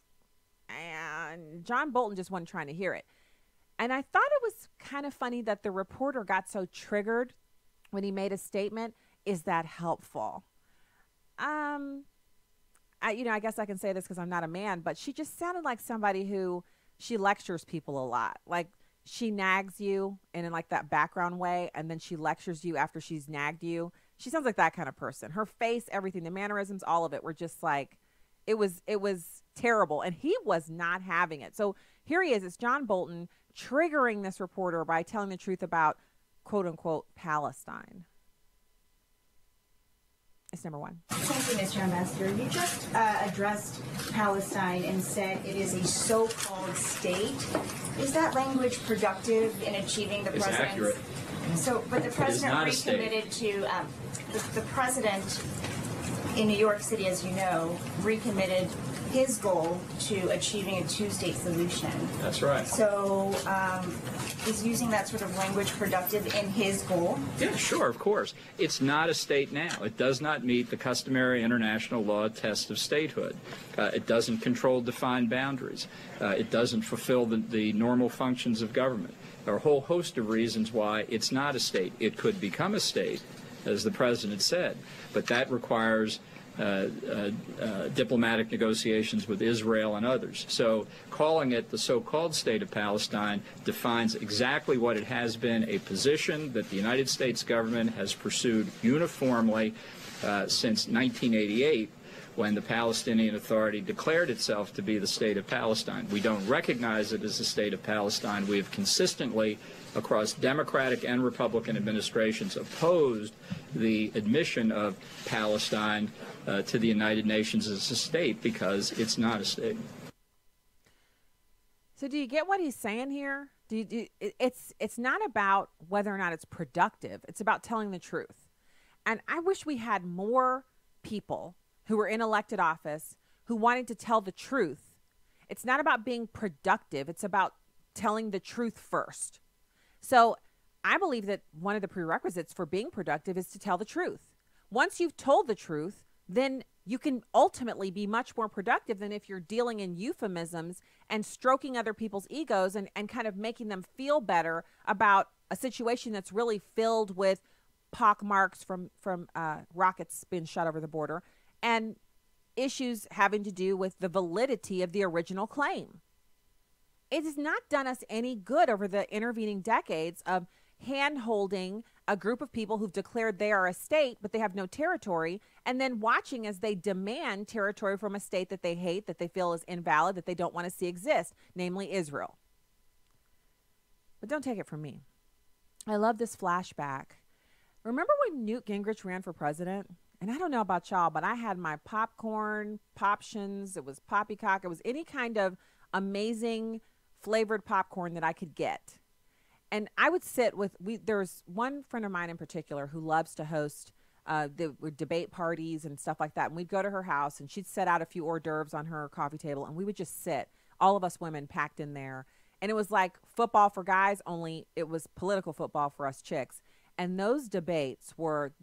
And John Bolton just wasn't trying to hear it. And I thought it was kind of funny that the reporter got so triggered when he made a statement. Is that helpful? I guess I can say this because I'm not a man, but she just sounded like somebody who she lectures people a lot. Like, she nags you in like that background way, and then she lectures you after she's nagged you. She sounds like that kind of person. Her face, everything, the mannerisms, all of it were just like, it was terrible. And he was not having it. So here he is. It's John Bolton triggering this reporter by telling the truth about, quote unquote, Palestine. It's number one. Thank you, Mr. Ambassador. You just addressed Palestine and said it is a so-called state. Is that language productive in achieving the president's? Accurate. So, but the president recommitted to the president in New York City, as you know, recommitted his goal to achieving a two-state solution. That's right. So is using that sort of language productive in his goal? Yeah, sure, of course. It's not a state now. It does not meet the customary international law test of statehood. It doesn't control defined boundaries. It doesn't fulfill the normal functions of government. There are a whole host of reasons why it's not a state. It could become a state, as the president said, but that requires diplomatic negotiations with Israel and others. So calling it the so-called state of Palestine defines exactly what it has been, a position that the United States government has pursued uniformly since 1988, when the Palestinian Authority declared itself to be the state of Palestine. We don't recognize it as the state of Palestine. We have consistently, across Democratic and Republican administrations, opposed the admission of Palestine to the United Nations as a state because it's not a state. So do you get what he's saying here? It's not about whether or not it's productive. It's about telling the truth. And I wish we had more people who were in elected office who wanted to tell the truth. It's not about being productive. It's about telling the truth first. So I believe that one of the prerequisites for being productive is to tell the truth. Once you've told the truth, then you can ultimately be much more productive than if you're dealing in euphemisms and stroking other people's egos and kind of making them feel better about a situation that's really filled with pockmarks from rockets being shot over the border and issues having to do with the validity of the original claim. It has not done us any good over the intervening decades of hand-holding a group of people who've declared they are a state, but they have no territory, and then watching as they demand territory from a state that they hate, that they feel is invalid, that they don't want to see exist, namely Israel. But don't take it from me. I love this flashback. Remember when Newt Gingrich ran for president? And I don't know about y'all, but I had my popcorn, poptions, it was poppycock, it was any kind of amazing flavored popcorn that I could get. And I would sit with, there's one friend of mine in particular who loves to host the debate parties and stuff like that. And we'd go to her house and she'd set out a few hors d'oeuvres on her coffee table and we would just sit, all of us women packed in there. And it was like football for guys, only it was political football for us chicks. And those debates were,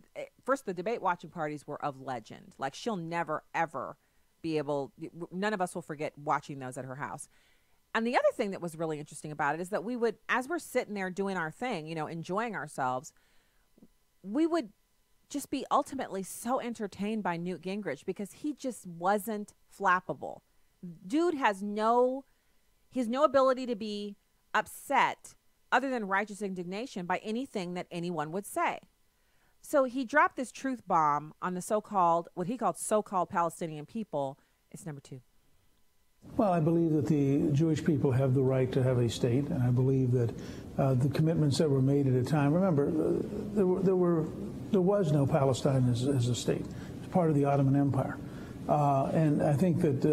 first, the debate watching parties were of legend. Like, she'll never, ever be able, none of us will forget watching those at her house. And the other thing that was really interesting about it is that we would, as we're sitting there doing our thing, you know, enjoying ourselves, we would just be ultimately so entertained by Newt Gingrich because he just wasn't flappable. Dude has no ability to be upset other than righteous indignation by anything that anyone would say. So he dropped this truth bomb on the so-called, what he called so-called Palestinian people. It's number 2. Well, I believe that the Jewish people have the right to have a state, and I believe that the commitments that were made at a time. Remember, there was no Palestine as a state. It's part of the Ottoman Empire, and I think that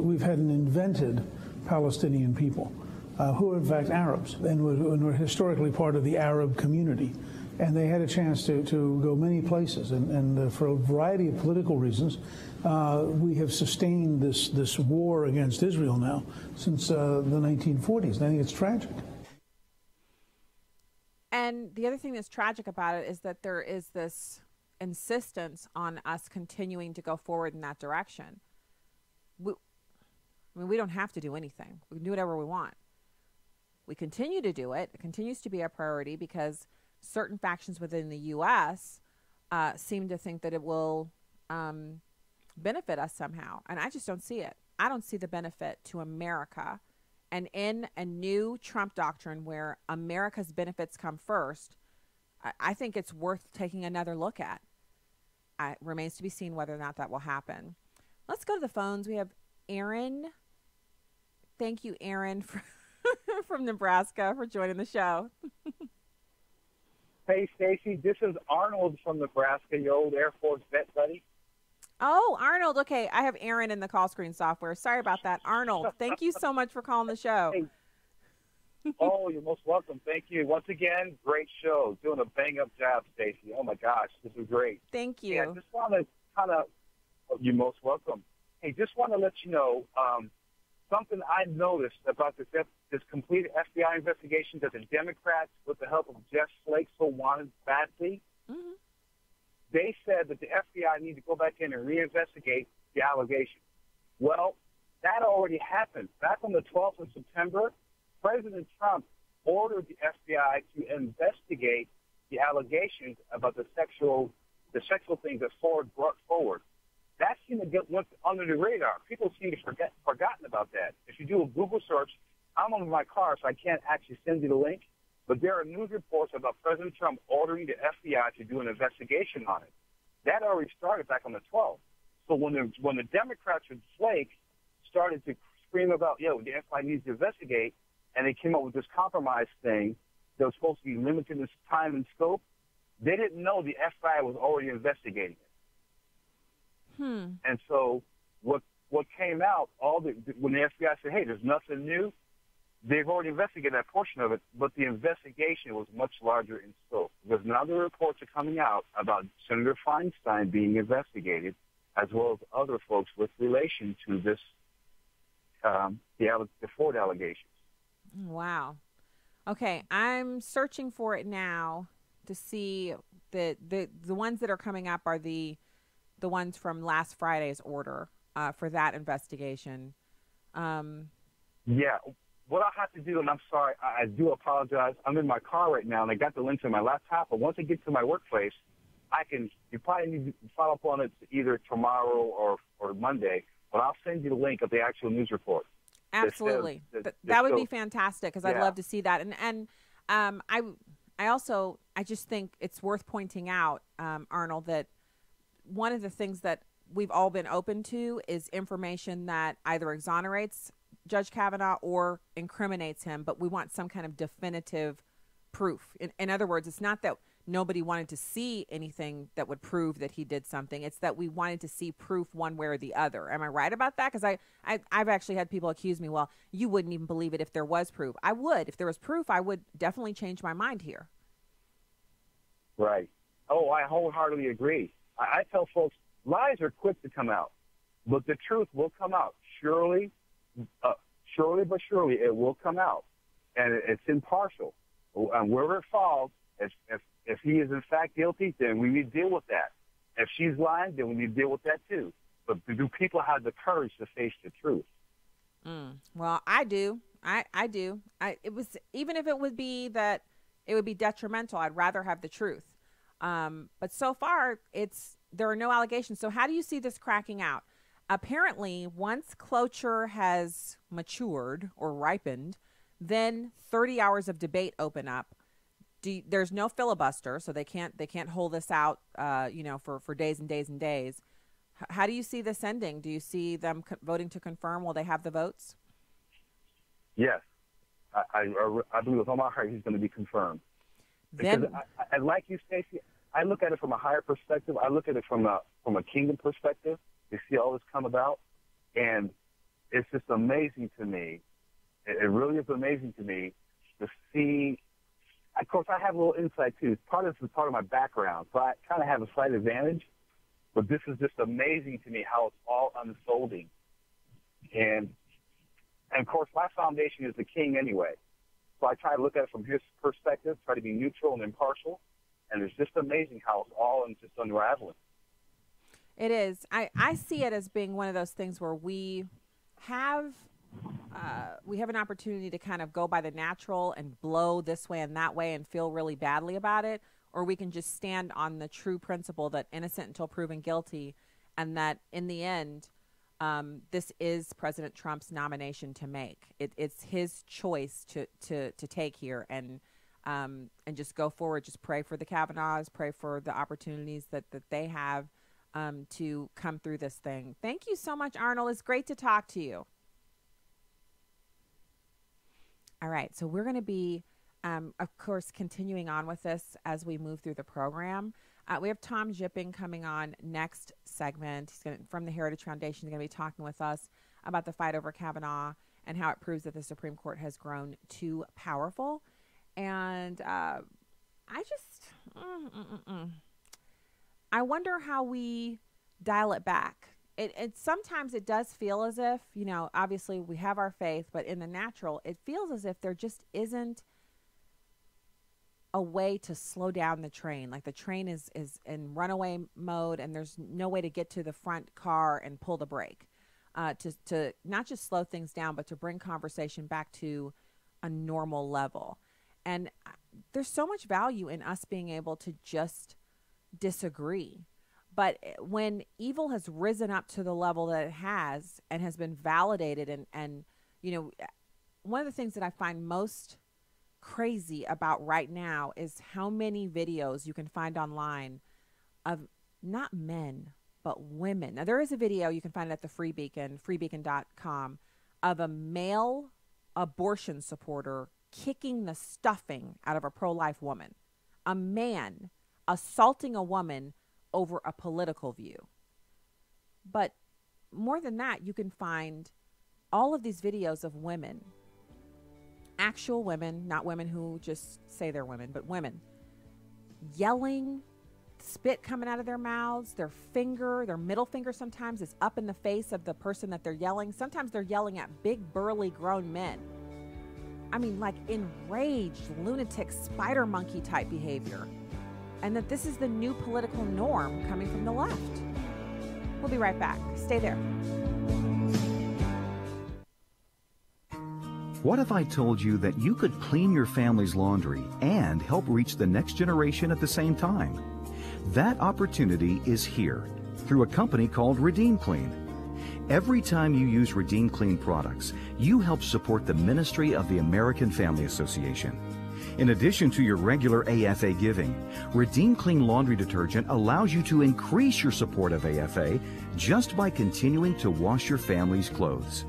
we've had an invented Palestinian people who are in fact Arabs and were historically part of the Arab community. And they had a chance to go many places. And for a variety of political reasons, we have sustained this war against Israel now since the 1940s. And I think it's tragic. And the other thing that's tragic about it is that there is this insistence on us continuing to go forward in that direction. We don't have to do anything. We can do whatever we want. We continue to do it. It continues to be a priority because certain factions within the U.S. Seem to think that it will benefit us somehow. And I just don't see it. I don't see the benefit to America. And in a new Trump doctrine where America's benefits come first, I think it's worth taking another look at. It remains to be seen whether or not that will happen. Let's go to the phones. We have Aaron. Thank you, Aaron, from Nebraska for joining the show. Hey, Stacey, this is Arnold from Nebraska, your old Air Force vet buddy. Oh, Arnold. Okay, I have Aaron in the call screen software. Sorry about that. Arnold, thank you so much for calling the show. Hey. Oh, you're most welcome. Thank you. Once again, great show. Doing a bang-up job, Stacey. Oh, my gosh, this is great. Thank you. Yeah, I just want to you're most welcome. Hey, just want to let you know something I noticed about this complete FBI investigation that the Democrats, with the help of Jeff Flake, so wanted badly. Mm-hmm. They said that the FBI need to go back in and reinvestigate the allegations. Well, that already happened. Back on the 12th of September, President Trump ordered the FBI to investigate the allegations about the sexual things that Ford brought forward. That seemed to get went under the radar. People seem to forgotten about that. If you do a Google search, I'm on my car, so I can't actually send you the link, but there are news reports about President Trump ordering the FBI to do an investigation on it. That already started back on the 12th. So when the Democrats and Flake started to scream about, the FBI needs to investigate, and they came up with this compromise thing that was supposed to be limited in time and scope, they didn't know the FBI was already investigating it. And so what came out, when the FBI said, hey, there's nothing new, they've already investigated that portion of it, but the investigation was much larger in scope. Because now the reports are coming out about Senator Feinstein being investigated, as well as other folks with relation to this, the Ford allegations. Wow. Okay, I'm searching for it now to see the ones that are coming up are the ones from last Friday's order for that investigation. Yeah. What I have to do, and I'm sorry, I do apologize. I'm in my car right now, and I got the link to my laptop. But once I get to my workplace, you probably need to follow up on it either tomorrow or Monday. But I'll send you the link of the actual news report. Absolutely. That would be fantastic because I'd love to see that. And I just think it's worth pointing out, Arnold, that one of the things that we've all been open to is information that either exonerates Judge Kavanaugh or incriminates him, but we want some kind of definitive proof. In other words, it's not that nobody wanted to see anything that would prove that he did something. It's that we wanted to see proof one way or the other. Am I right about that? Because I've actually had people accuse me, well, you wouldn't even believe it if there was proof. I would. If there was proof, I would definitely change my mind here. Right. Oh, I wholeheartedly agree. I tell folks, lies are quick to come out, but the truth will come out. Surely but surely it will come out, and it's impartial. And wherever it falls, if he is in fact guilty, then we need to deal with that. If she's lying, then we need to deal with that too. But do people have the courage to face the truth? Well, I do. I do. Even if it would be that it would be detrimental, I'd rather have the truth. But so far, there are no allegations. So how do you see this cracking out? Apparently, once cloture has matured or ripened, then 30 hours of debate open up. There's no filibuster, so they can't hold this out, for days and days and days. How do you see this ending? Do you see them voting to confirm? Will they have the votes? Yes, I believe with all my heart he's going to be confirmed. Because I like you, Stacey. I look at it from a higher perspective. I look at it from a kingdom perspective. To see all this come about, and it's just amazing to me. It really is amazing to me to see. Of course, I have a little insight too. Part of my background, so I kind of have a slight advantage. But this is just amazing to me how it's all unfolding. And of course, my foundation is the king anyway. So I try to look at it from his perspective, try to be neutral and impartial. And it's just amazing how it's all just unraveling. It is. I see it as being one of those things where we have an opportunity to kind of go by the natural and blow this way and that way and feel really badly about it, or we can just stand on the true principle that innocent until proven guilty, and that in the end, this is President Trump's nomination to make. It's his choice to take here, and just go forward. Just pray for the Kavanaughs, pray for the opportunities that they have to come through this thing. Thank you so much, Arnold. It's great to talk to you. All right, so we're going to be, of course, continuing on with this as we move through the program. We have Tom Jipping coming on next segment. He's from the Heritage Foundation. He's going to be talking with us about the fight over Kavanaugh and how it proves that the Supreme Court has grown too powerful. And I wonder how we dial it back. Sometimes it does feel as if, obviously we have our faith, but in the natural, it feels as if there just isn't a way to slow down the train. Like the train is in runaway mode, and there's no way to get to the front car and pull the brake to not just slow things down, but to bring conversation back to a normal level. And there's so much value in us being able to just disagree. But when evil has risen up to the level that it has and has been validated, and one of the things that I find most crazy about right now is how many videos you can find online of not men, but women. Now, there is a video, you can find it at the Free Beacon, freebeacon.com, of a male abortion supporter kicking the stuffing out of a pro-life woman. A man assaulting a woman over a political view. But more than that, you can find all of these videos of women, actual women, not women who just say they're women, but women yelling, spit coming out of their mouths, their middle finger sometimes is up in the face of the person that they're yelling. Sometimes they're yelling at big, burly, grown men. I mean, like enraged, lunatic, spider monkey type behavior. And that this is the new political norm coming from the left. We'll be right back. Stay there. What if I told you that you could clean your family's laundry and help reach the next generation at the same time? That opportunity is here through a company called Redeem Clean. Every time you use Redeem Clean products, you help support the ministry of the American Family Association. In addition to your regular AFA giving, Redeem Clean laundry detergent allows you to increase your support of AFA just by continuing to wash your family's clothes.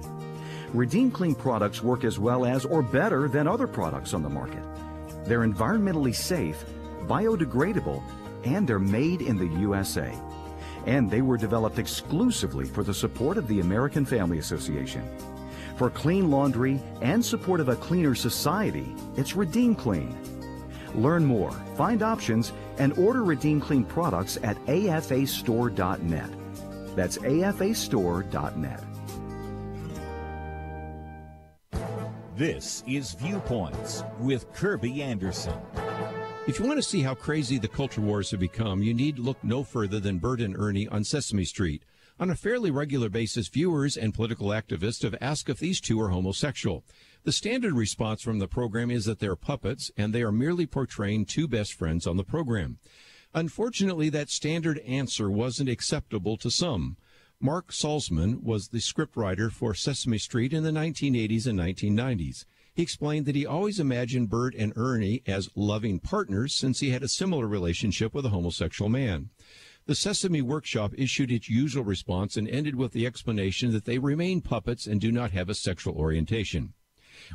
Redeem Clean products work as well as or better than other products on the market. They're environmentally safe, biodegradable, and they're made in the USA. And they were developed exclusively for the support of the American Family Association. For clean laundry and support of a cleaner society, it's Redeem Clean. Learn more, find options, and order Redeem Clean products at afastore.net. That's afastore.net. This is Viewpoints with Kirby Anderson. If you want to see how crazy the culture wars have become, you need look no further than Bert and Ernie on Sesame Street. On a fairly regular basis, viewers and political activists have asked if these two are homosexual. The standard response from the program is that they're puppets and they are merely portraying two best friends on the program. Unfortunately, that standard answer wasn't acceptable to some. Mark Salzman was the scriptwriter for Sesame Street in the 1980s and 1990s. He explained that he always imagined Bert and Ernie as loving partners since he had a similar relationship with a homosexual man. The Sesame Workshop issued its usual response and ended with the explanation that they remain puppets and do not have a sexual orientation.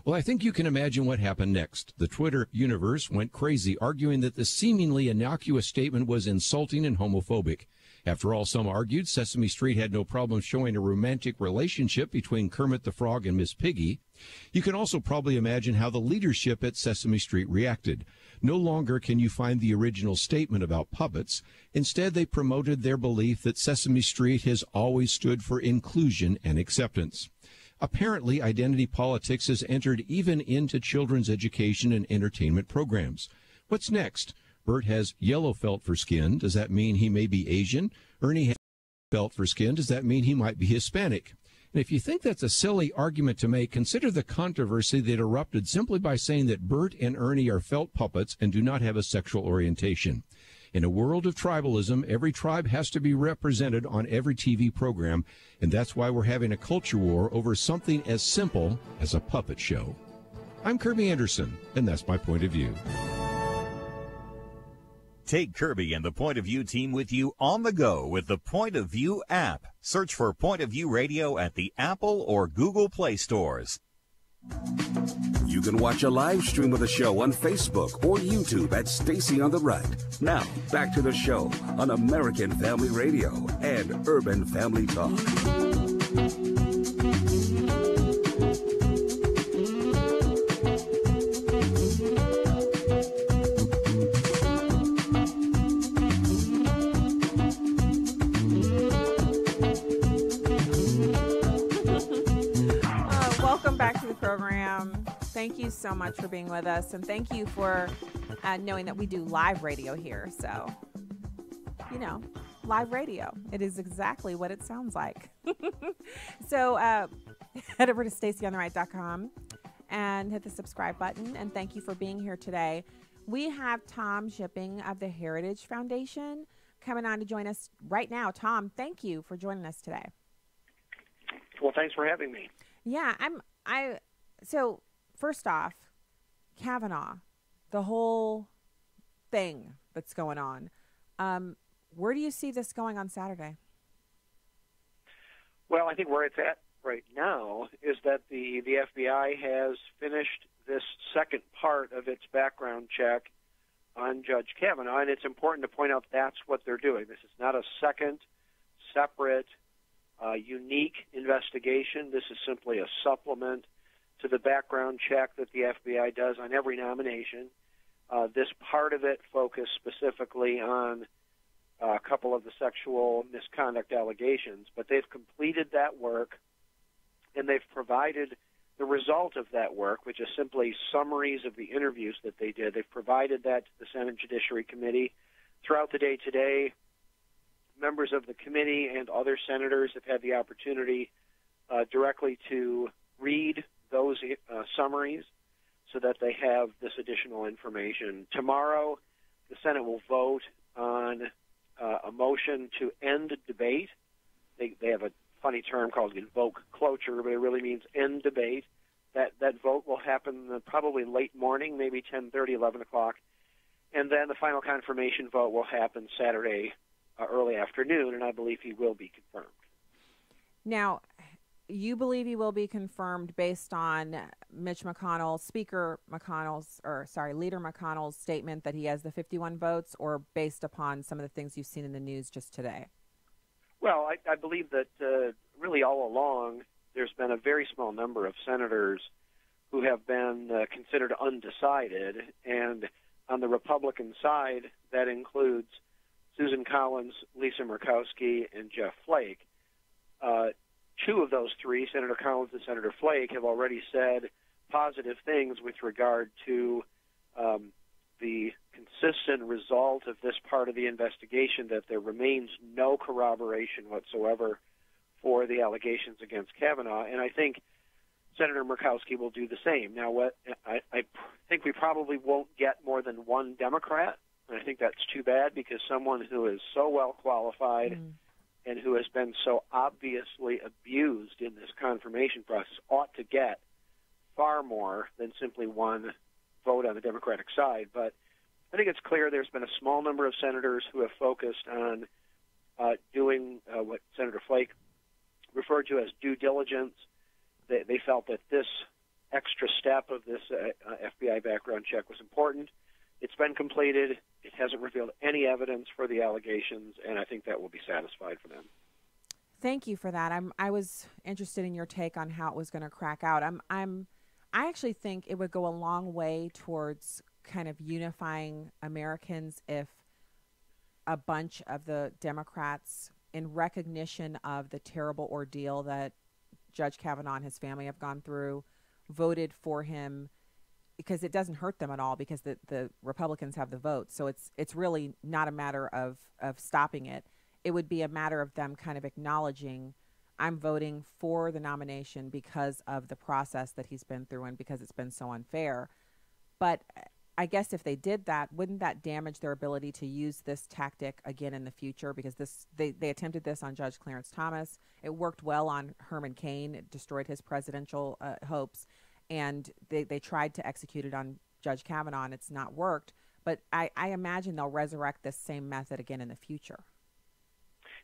Well, I think you can imagine what happened next. The Twitter universe went crazy, arguing that the seemingly innocuous statement was insulting and homophobic. After all, some argued Sesame Street had no problem showing a romantic relationship between Kermit the Frog and Miss Piggy. You can also probably imagine how the leadership at Sesame Street reacted. No longer can you find the original statement about puppets. Instead, they promoted their belief that Sesame Street has always stood for inclusion and acceptance. Apparently, identity politics has entered even into children's education and entertainment programs. What's next? Bert has yellow felt for skin. Does that mean he may be Asian? Ernie has felt for skin. Does that mean he might be Hispanic? And if you think that's a silly argument to make, consider the controversy that erupted simply by saying that Bert and Ernie are felt puppets and do not have a sexual orientation. In a world of tribalism, every tribe has to be represented on every TV program, and that's why we're having a culture war over something as simple as a puppet show. I'm Kirby Anderson, and that's my point of view. Take Kirby and the Point of View team with you on the go with the Point of View app. Search for Point of View Radio at the Apple or Google Play stores. You can watch a live stream of the show on Facebook or YouTube at Stacy on the Right. Now, back to the show on American Family Radio and Urban Family Talk. Welcome back to the program. Thank you so much for being with us, and thank you for knowing that we do live radio here. So, you know, live radio. It is exactly what it sounds like. So head over to StacyOnTheRight.com and hit the subscribe button, and thank you for being here today. We have Tom Jipping of the Heritage Foundation coming on to join us right now. Tom, thank you for joining us today. Well, thanks for having me. Yeah, so first off, Kavanaugh, the whole thing that's going on. Where do you see this going on Saturday? Well, I think where it's at right now is that the FBI has finished this second part of its background check on Judge Kavanaugh, and it's important to point out that's what they're doing. This is not a second, separate, unique investigation. This is simply a supplement to the background check that the FBI does on every nomination. This part of it focused specifically on a couple of the sexual misconduct allegations, but they've completed that work, and they've provided the result of that work, which is simply summaries of the interviews that they did. They've provided that to the Senate Judiciary Committee. Throughout the day today, members of the committee and other senators have had the opportunity directly to read those summaries so that they have this additional information. Tomorrow, the Senate will vote on a motion to end debate. They have a funny term called invoke cloture, but it really means end debate. That vote will happen probably late morning, maybe 10:30, 11 o'clock. And then the final confirmation vote will happen Saturday early afternoon, and I believe he will be confirmed. Now, you believe he will be confirmed based on Leader McConnell's statement that he has the 51 votes, or based upon some of the things you've seen in the news just today? Well, I believe that really all along there's been a very small number of senators who have been considered undecided, and on the Republican side, that includes Susan Collins, Lisa Murkowski, and Jeff Flake. Two of those three, Senator Collins and Senator Flake, have already said positive things with regard to the consistent result of this part of the investigation, that there remains no corroboration whatsoever for the allegations against Kavanaugh, and I think Senator Murkowski will do the same. Now, I think we probably won't get more than one Democrat, and I think that's too bad because someone who is so well qualified and who has been so obviously abused in this confirmation process ought to get far more than simply one vote on the Democratic side. But I think it's clear there's been a small number of senators who have focused on doing what Senator Flake referred to as due diligence. They felt that this extra step of this FBI background check was important. It's been completed. It hasn't revealed any evidence for the allegations, and I think that will be satisfied for them. Thank you for that. I was interested in your take on how it was going to crack out. I actually think it would go a long way towards kind of unifying Americans if a bunch of the Democrats, in recognition of the terrible ordeal that Judge Kavanaugh and his family have gone through, voted for him, because it doesn't hurt them at all because the Republicans have the vote. So it's really not a matter of stopping it. It would be a matter of them kind of acknowledging, I'm voting for the nomination because of the process that he's been through and because it's been so unfair. But I guess if they did that, wouldn't that damage their ability to use this tactic again in the future? Because they attempted this on Judge Clarence Thomas. It worked well on Herman Cain. It destroyed his presidential hopes. And they tried to execute it on Judge Kavanaugh, and it's not worked. But I imagine they'll resurrect this same method again in the future.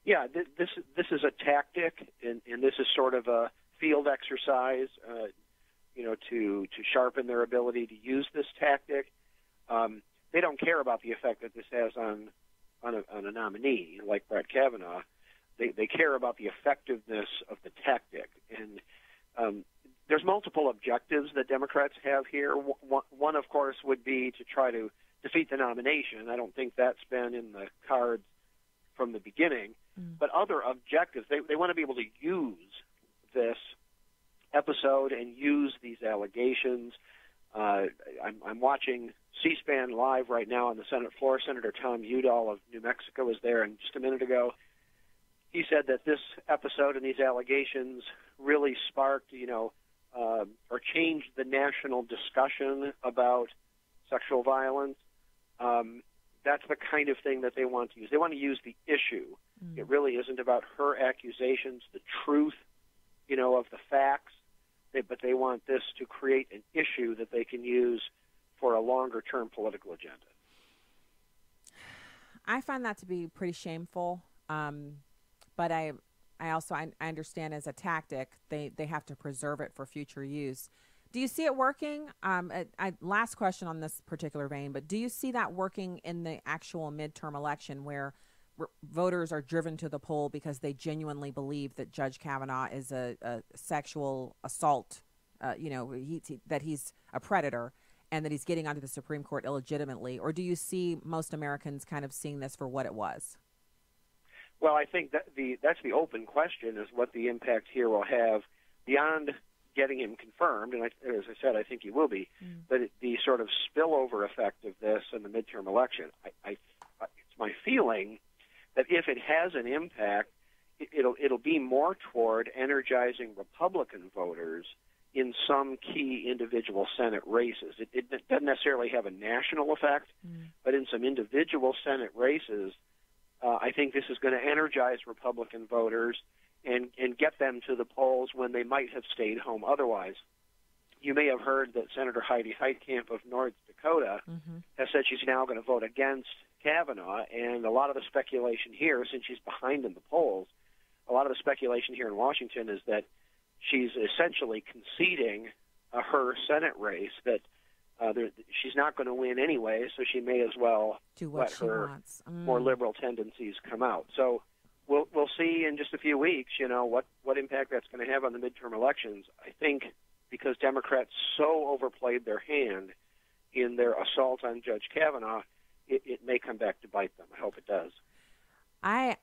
Yeah, this is a tactic, and this is sort of a field exercise, to sharpen their ability to use this tactic. They don't care about the effect that this has on a nominee like Brett Kavanaugh. They care about the effectiveness of the tactic, and there's multiple objectives that Democrats have here. One, of course, would be to try to defeat the nomination. I don't think that's been in the cards from the beginning. But other objectives, they want to be able to use this episode and use these allegations. I'm watching C-SPAN live right now on the Senate floor. Senator Tom Udall of New Mexico was there, and just a minute ago, he said that this episode and these allegations really sparked, or changed the national discussion about sexual violence. That's the kind of thing that they want to use. They want to use the issue. It really isn't about her accusations, the truth, of the facts, but they want this to create an issue that they can use for a longer-term political agenda. I find that to be pretty shameful, but I understand as a tactic, they have to preserve it for future use. Do you see it working? Last question on this particular vein, but do you see that working in the actual midterm election where voters are driven to the poll because they genuinely believe that Judge Kavanaugh is a sexual assault, that he's a predator and that he's getting onto the Supreme Court illegitimately? Or do you see most Americans kind of seeing this for what it was? Well, I think that that's the open question, is what the impact here will have beyond getting him confirmed, and as I said, I think he will be, but the sort of spillover effect of this in the midterm election, it's my feeling that if it has an impact, it'll be more toward energizing Republican voters in some key individual Senate races. It doesn't necessarily have a national effect, but in some individual Senate races, I think this is going to energize Republican voters and get them to the polls when they might have stayed home otherwise. You may have heard that Senator Heidi Heitkamp of North Dakota has said she's now going to vote against Kavanaugh, and a lot of the speculation here, since she's behind in the polls, a lot of the speculation here in Washington is that she's essentially conceding her Senate race, that she's not going to win anyway, so she may as well let her more liberal tendencies come out. So we'll see in just a few weeks, what impact that's going to have on the midterm elections. I think because Democrats so overplayed their hand in their assault on Judge Kavanaugh, it may come back to bite them. I hope it does. I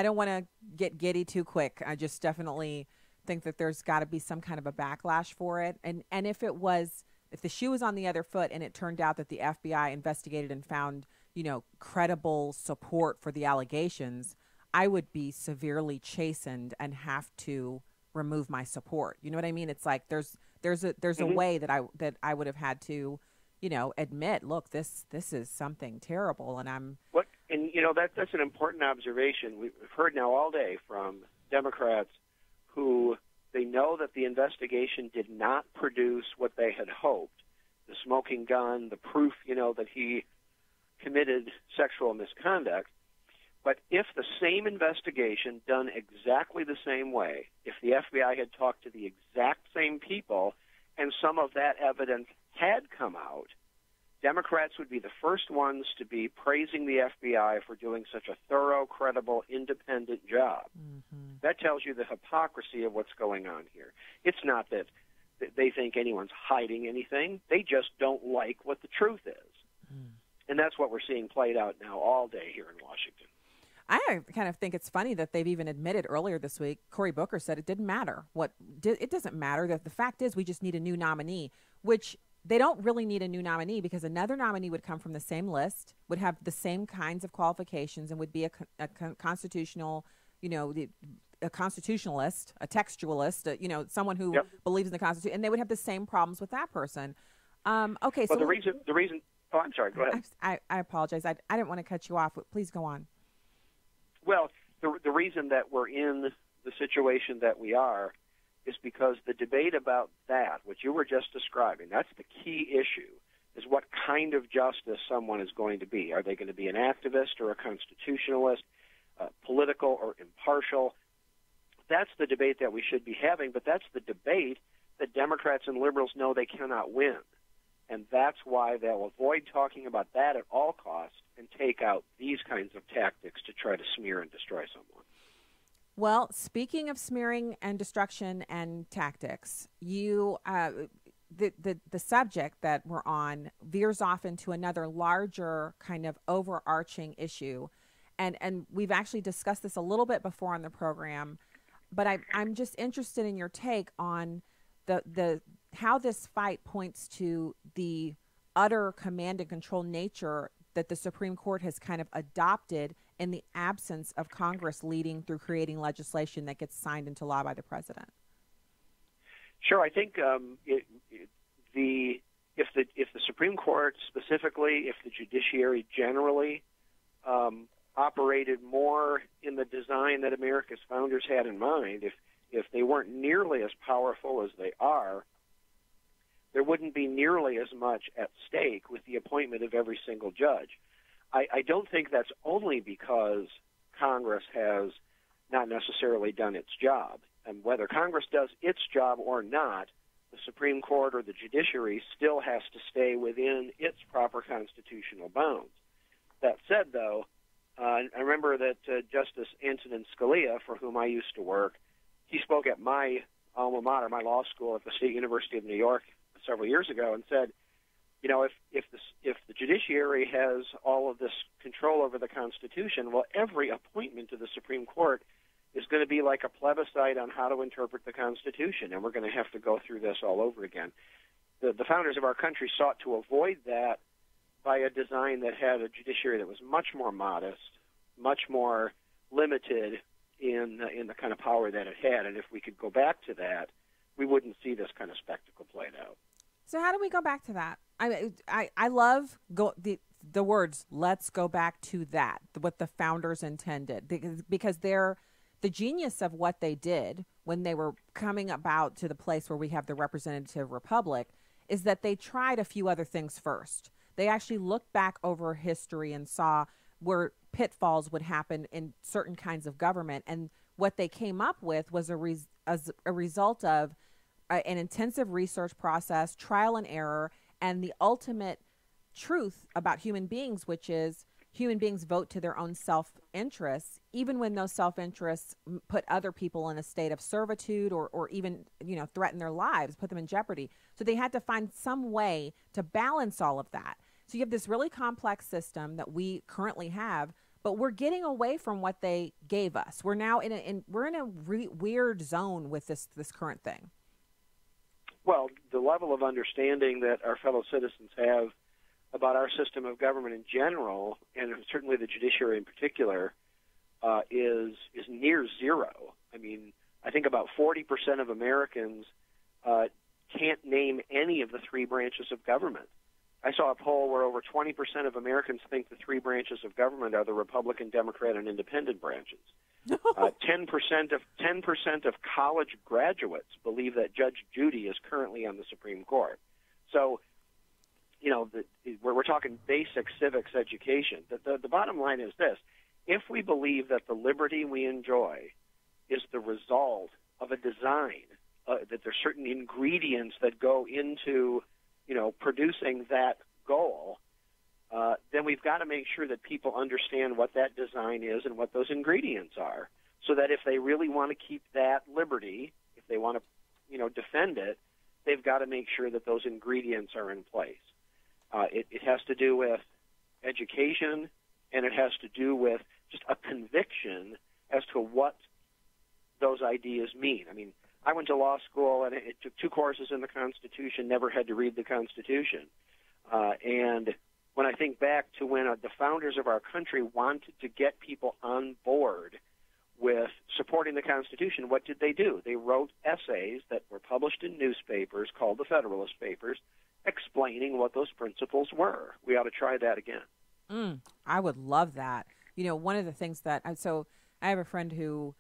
don't want to get giddy too quick. I just definitely think that there's got to be some kind of a backlash for it. And if the shoe was on the other foot and it turned out that the FBI investigated and found, credible support for the allegations, I would be severely chastened and have to remove my support. You know what I mean? It's like there's a way that I would have had to, admit, look, this is something terrible, and I'm. And that's an important observation. We've heard now all day from Democrats who they know that the investigation did not produce what they had hoped, the smoking gun, the proof, that he committed sexual misconduct. But if the same investigation done exactly the same way, if the FBI had talked to the exact same people and some of that evidence had come out, Democrats would be the first ones to be praising the FBI for doing such a thorough, credible, independent job. Mm-hmm. That tells you the hypocrisy of what's going on here. It's not that they think anyone's hiding anything. They just don't like what the truth is. Mm. And that's what we're seeing played out now all day here in Washington. I kind of think it's funny that they've even admitted earlier this week, Cory Booker said it didn't matter. It doesn't matter. The fact is we just need a new nominee, which they don't really need a new nominee because another nominee would come from the same list, would have the same kinds of qualifications, and would be a constitutional, a constitutionalist, a textualist, someone who believes in the Constitution, and they would have the same problems with that person. Okay. Well, the reason. Oh, I'm sorry. Go ahead. I apologize. I didn't want to cut you off. But please go on. Well, the reason that we're in the situation that we are is because the debate about that, which you were just describing, that's the key issue, is what kind of justice someone is going to be. Are they going to be an activist or a constitutionalist, political or impartial? That's the debate that we should be having, but that's the debate that Democrats and liberals know they cannot win. And that's why they'll avoid talking about that at all costs and take out these kinds of tactics to try to smear and destroy someone. Well, speaking of smearing and destruction and tactics, the subject that we're on veers off into another larger kind of overarching issue. And we've actually discussed this a little bit before on the program, but I'm just interested in your take on the how this fight points to the utter command and control nature that the Supreme Court has kind of adopted in the absence of Congress leading through creating legislation that gets signed into law by the president. Sure, I think if the Supreme Court specifically, if the judiciary generally operated more in the design that America's founders had in mind, if they weren't nearly as powerful as they are, there wouldn't be nearly as much at stake with the appointment of every single judge. I don't think that's only because Congress has not necessarily done its job. And whether Congress does its job or not, the Supreme Court or the judiciary still has to stay within its proper constitutional bounds. That said, though, I remember that Justice Antonin Scalia, for whom I used to work, he spoke at my alma mater, my law school at the State University of New York several years ago, and said, if the judiciary has all of this control over the Constitution, well, every appointment to the Supreme Court is going to be like a plebiscite on how to interpret the Constitution, and we're going to have to go through this all over again. The founders of our country sought to avoid that by a design that had a judiciary that was much more modest, much more limited in the kind of power that it had. And if we could go back to that, we wouldn't see this kind of spectacle played out. So how do we go back to that? I love the words, let's go back to that, what the founders intended, because they're the genius of what they did when they were coming about to the place where we have the representative republic is that they tried a few other things first. They actually looked back over history and saw where pitfalls would happen in certain kinds of government. And what they came up with was a result of an intensive research process, trial and error, and the ultimate truth about human beings, which is human beings vote to their own self-interests, even when those self-interests put other people in a state of servitude or even, threaten their lives, put them in jeopardy. So they had to find some way to balance all of that. So you have this really complex system that we currently have, but we're getting away from what they gave us. We're now in a weird zone with this current thing. Well, the level of understanding that our fellow citizens have about our system of government in general, and certainly the judiciary in particular, is near zero. I mean, I think about 40% of Americans can't name any of the three branches of government. I saw a poll where over 20% of Americans think the three branches of government are the Republican, Democrat, and Independent branches. 10% of college graduates believe that Judge Judy is currently on the Supreme Court. So, you know, we're talking basic civics education. The bottom line is this. If we believe that the liberty we enjoy is the result of a design, that there's certain ingredients that go into, you know, producing that goal, then we've got to make sure that people understand what that design is and what those ingredients are, so that if they really want to keep that liberty, if they want to, you know, defend it, they've got to make sure that those ingredients are in place. It has to do with education, and it has to do with just a conviction as to what those ideas mean. I mean, I went to law school, and it took 2 courses in the Constitution, never had to read the Constitution. And when I think back to when the founders of our country wanted to get people on board with supporting the Constitution, what did they do? They wrote essays that were published in newspapers called the Federalist Papers, explaining what those principles were. We ought to try that again. I would love that. You know, one of the things that so I have a friend who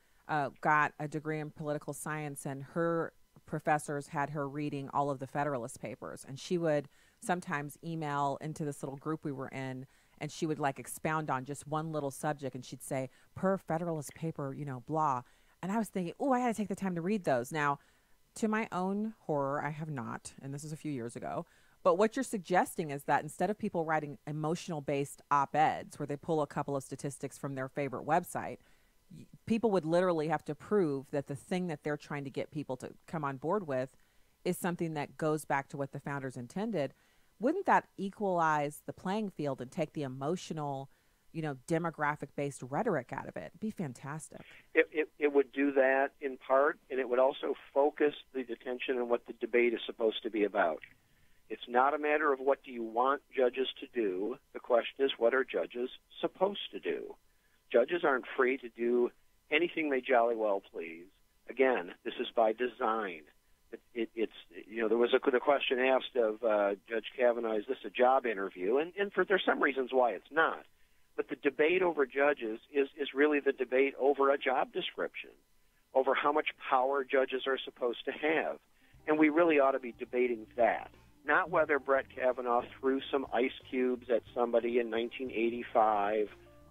got a degree in political science, and her professors had her reading all of the Federalist Papers, and she would sometimes email into this little group we were in, and she would like expound on just one little subject, and she'd say, per Federalist paper, you know, blah. And I was thinking, oh, I got to take the time to read those. Now, to my own horror, I have not, and this is a few years ago. But what you're suggesting is that instead of people writing emotional-based op-eds where they pull a couple of statistics from their favorite website, people would literally have to prove that the thing that they're trying to get people to come on board with is something that goes back to what the founders intended. Wouldn't that equalize the playing field and take the emotional, you know, demographic-based rhetoric out of it? It'd be fantastic. It would do that in part, and it would also focus the attention on what the debate is supposed to be about. It's not a matter of what do you want judges to do. The question is, what are judges supposed to do? Judges aren't free to do anything they jolly well please. Again, this is by design. It's you know, there was the question asked of Judge Kavanaugh, is this a job interview? And there's some reasons why it's not. But the debate over judges is really the debate over a job description, over how much power judges are supposed to have. And we really ought to be debating that, not whether Brett Kavanaugh threw some ice cubes at somebody in 1985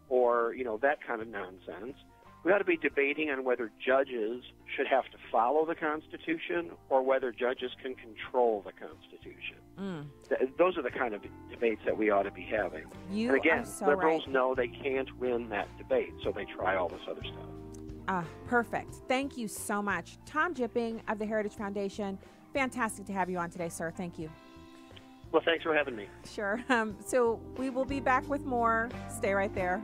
or, you know, that kind of nonsense. We ought to be debating on whether judges should have to follow the Constitution or whether judges can control the Constitution. Those are the kind of debates that we ought to be having. And again, liberals know they can't win that debate, so they try all this other stuff. Perfect. Thank you so much. Tom Jipping of the Heritage Foundation. Fantastic to have you on today, sir. Thank you. Well, thanks for having me. Sure. So we will be back with more. Stay right there.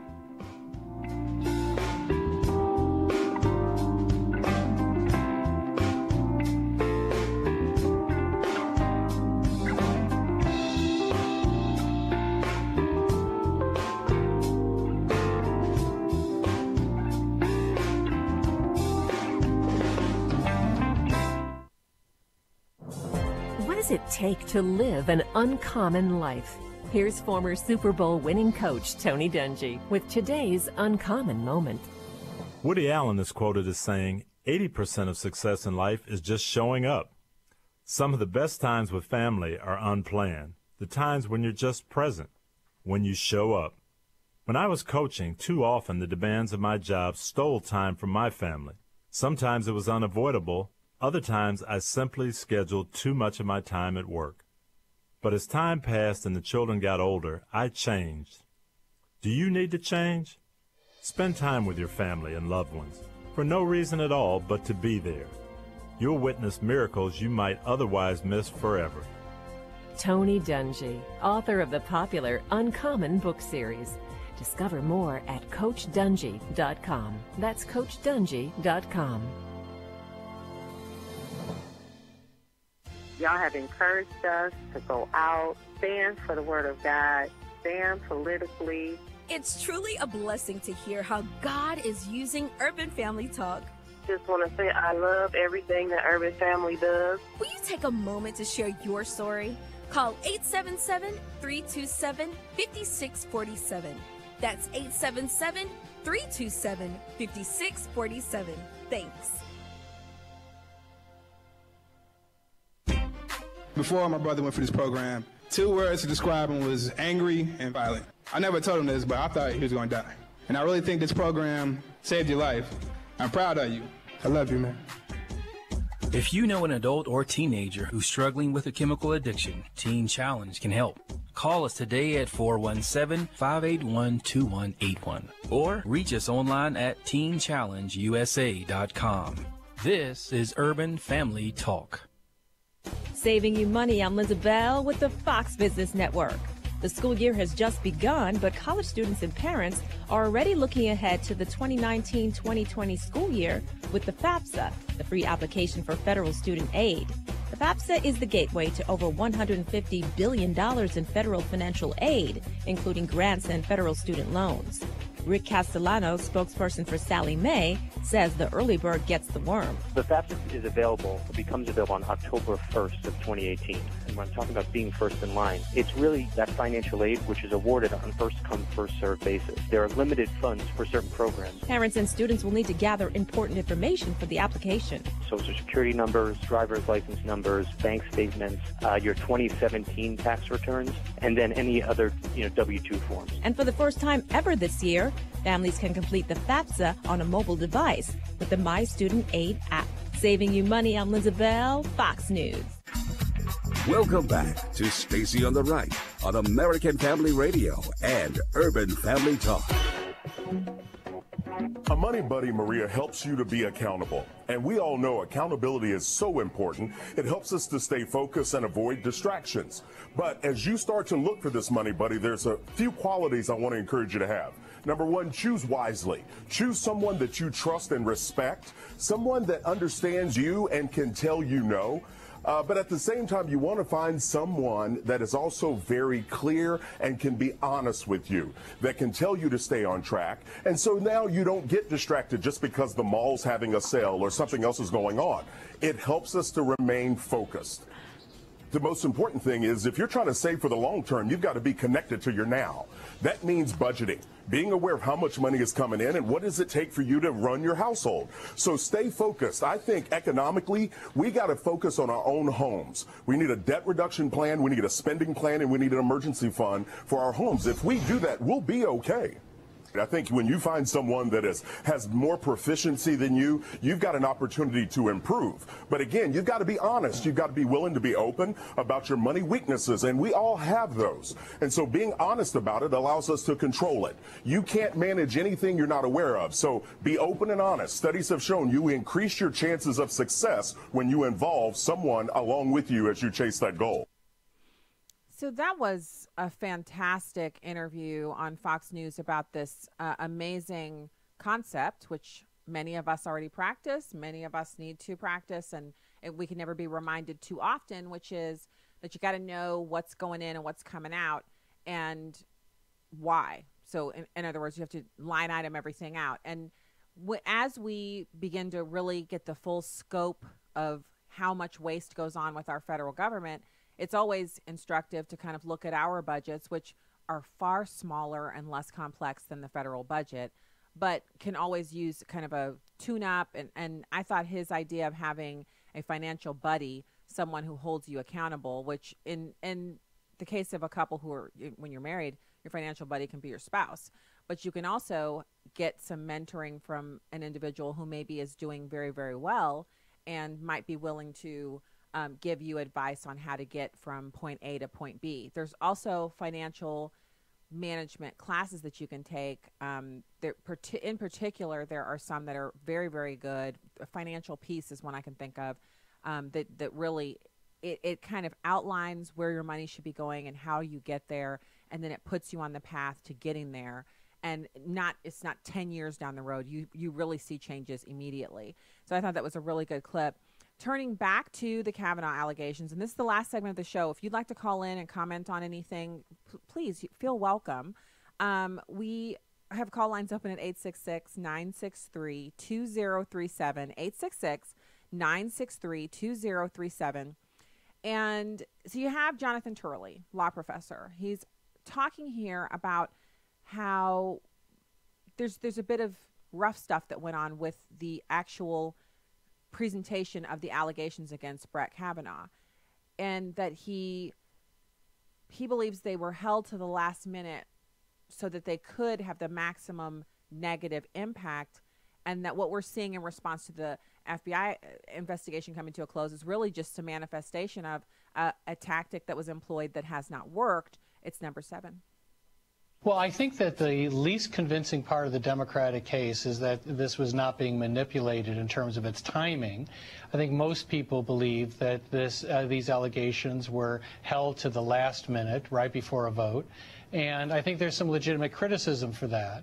What does it take to live an uncommon life? Here's former Super Bowl winning coach Tony Dungy with today's uncommon moment. Woody Allen is quoted as saying, 80% of success in life is just showing up. Some of the best times with family are unplanned, the times when you're just present, when you show up. When I was coaching, too often the demands of my job stole time from my family. Sometimes it was unavoidable. Other times I simply scheduled too much of my time at work. But as time passed and the children got older, I changed. Do you need to change? Spend time with your family and loved ones, for no reason at all but to be there. You'll witness miracles you might otherwise miss forever. Tony Dungy, author of the popular Uncommon book series. Discover more at CoachDungy.com. That's CoachDungy.com. Y'all have encouraged us to go out, stand for the Word of God, stand politically, It's truly a blessing to hear how God is using Urban Family Talk. Just want to say I love everything that Urban Family does. Will you take a moment to share your story? Call 877-327-5647. That's 877-327-5647. Thanks. Before my brother went for this program, 2 words to describe him was angry and violent. I never told him this, but I thought he was going to die. And I really think this program saved your life. I'm proud of you. I love you, man. If you know an adult or teenager who's struggling with a chemical addiction, Teen Challenge can help. Call us today at 417-581-2181 or reach us online at teenchallengeusa.com. This is Urban Family Talk. Saving you money, I'm Liz Bell with the Fox Business Network. The school year has just begun, but college students and parents are already looking ahead to the 2019-2020 school year with the FAFSA, the free application for federal student aid. The FAFSA is the gateway to over $150 billion in federal financial aid, including grants and federal student loans. Rick Castellano, spokesperson for Sallie Mae, says the early bird gets the worm. The FAFSA is available, becomes available on October 1st of 2018. And when I'm talking about being first in line, it's really that financial aid which is awarded on first-come, first-served basis. There are limited funds for certain programs. Parents and students will need to gather important information for the application. Social security numbers, driver's license numbers, bank statements, your 2017 tax returns, and then any other W-2 forms. And for the first time ever this year, families can complete the FAFSA on a mobile device with the My Student Aid app. Saving you money, I'm Liz Bell, Fox News. Welcome back to Stacy on the Right on American Family Radio and Urban Family Talk. A Money Buddy, Maria, helps you to be accountable. And we all know accountability is so important. It helps us to stay focused and avoid distractions. But as you start to look for this Money Buddy, there's a few qualities I want to encourage you to have. Number one, choose wisely. Choose someone that you trust and respect, someone that understands you and can tell you no. But at the same time, you want to find someone that is also very clear and can be honest with you, that can tell you to stay on track. And so now you don't get distracted just because the mall's having a sale or something else is going on. It helps us to remain focused. The most important thing is if you're trying to save for the long term, you've got to be connected to your now. That means budgeting, being aware of how much money is coming in and what does it take for you to run your household. So stay focused. I think economically, we got to focus on our own homes. We need a debt reduction plan, we need a spending plan, and we need an emergency fund for our homes. If we do that, we'll be okay. I think when you find someone that has more proficiency than you, you've got an opportunity to improve. But again, you've got to be honest. You've got to be willing to be open about your money weaknesses, and we all have those. And so being honest about it allows us to control it. You can't manage anything you're not aware of. So be open and honest. Studies have shown you increase your chances of success when you involve someone along with you as you chase that goal. So that was a fantastic interview on Fox News about this amazing concept, which many of us already practice, many of us need to practice, and we can never be reminded too often, which is that you got to know what's going in and what's coming out and why. So in other words, you have to line item everything out. And as we begin to really get the full scope of how much waste goes on with our federal government, it's always instructive to kind of look at our budgets, which are far smaller and less complex than the federal budget, but can always use kind of a tune-up. And I thought his idea of having a financial buddy, someone who holds you accountable, which in the case of a couple who are, when you're married, your financial buddy can be your spouse. But you can also get some mentoring from an individual who maybe is doing very, very well and might be willing to give you advice on how to get from point A to point B. There's also financial management classes that you can take. In particular, there are some that are very, very good. Financial Peace is one I can think of that really, it kind of outlines where your money should be going and how you get there, and then it puts you on the path to getting there. And it's not 10 years down the road. You really see changes immediately. So I thought that was a really good clip. Turning back to the Kavanaugh allegations, and this is the last segment of the show. If you'd like to call in and comment on anything, please feel welcome. We have call lines open at 866-963-2037, 866-963-2037. And so you have Jonathan Turley, law professor. He's talking here about how there's a bit of rough stuff that went on with the actual presentation of the allegations against Brett Kavanaugh, and that he believes they were held to the last minute so that they could have the maximum negative impact, and that what we're seeing in response to the FBI investigation coming to a close is really just a manifestation of a tactic that was employed that has not worked. It's number 7. Well, I think that the least convincing part of the Democratic case is that this was not being manipulated in terms of its timing. I think most people believe that these allegations were held to the last minute, right before a vote, and I think there's some legitimate criticism for that.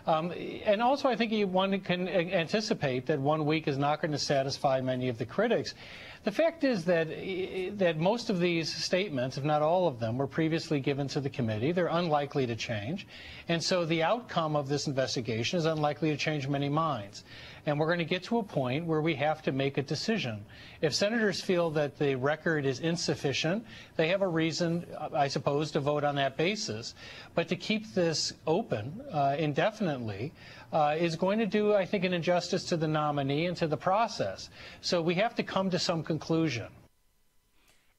And also, I think one can anticipate that 1 week is not going to satisfy many of the critics. The fact is that most of these statements, if not all of them, were previously given to the committee. They're unlikely to change. And so the outcome of this investigation is unlikely to change many minds. And we're going to get to a point where we have to make a decision. If senators feel that the record is insufficient, they have a reason, I suppose, to vote on that basis. But to keep this open indefinitely is going to do, I think, an injustice to the nominee and to the process. So we have to come to some conclusion.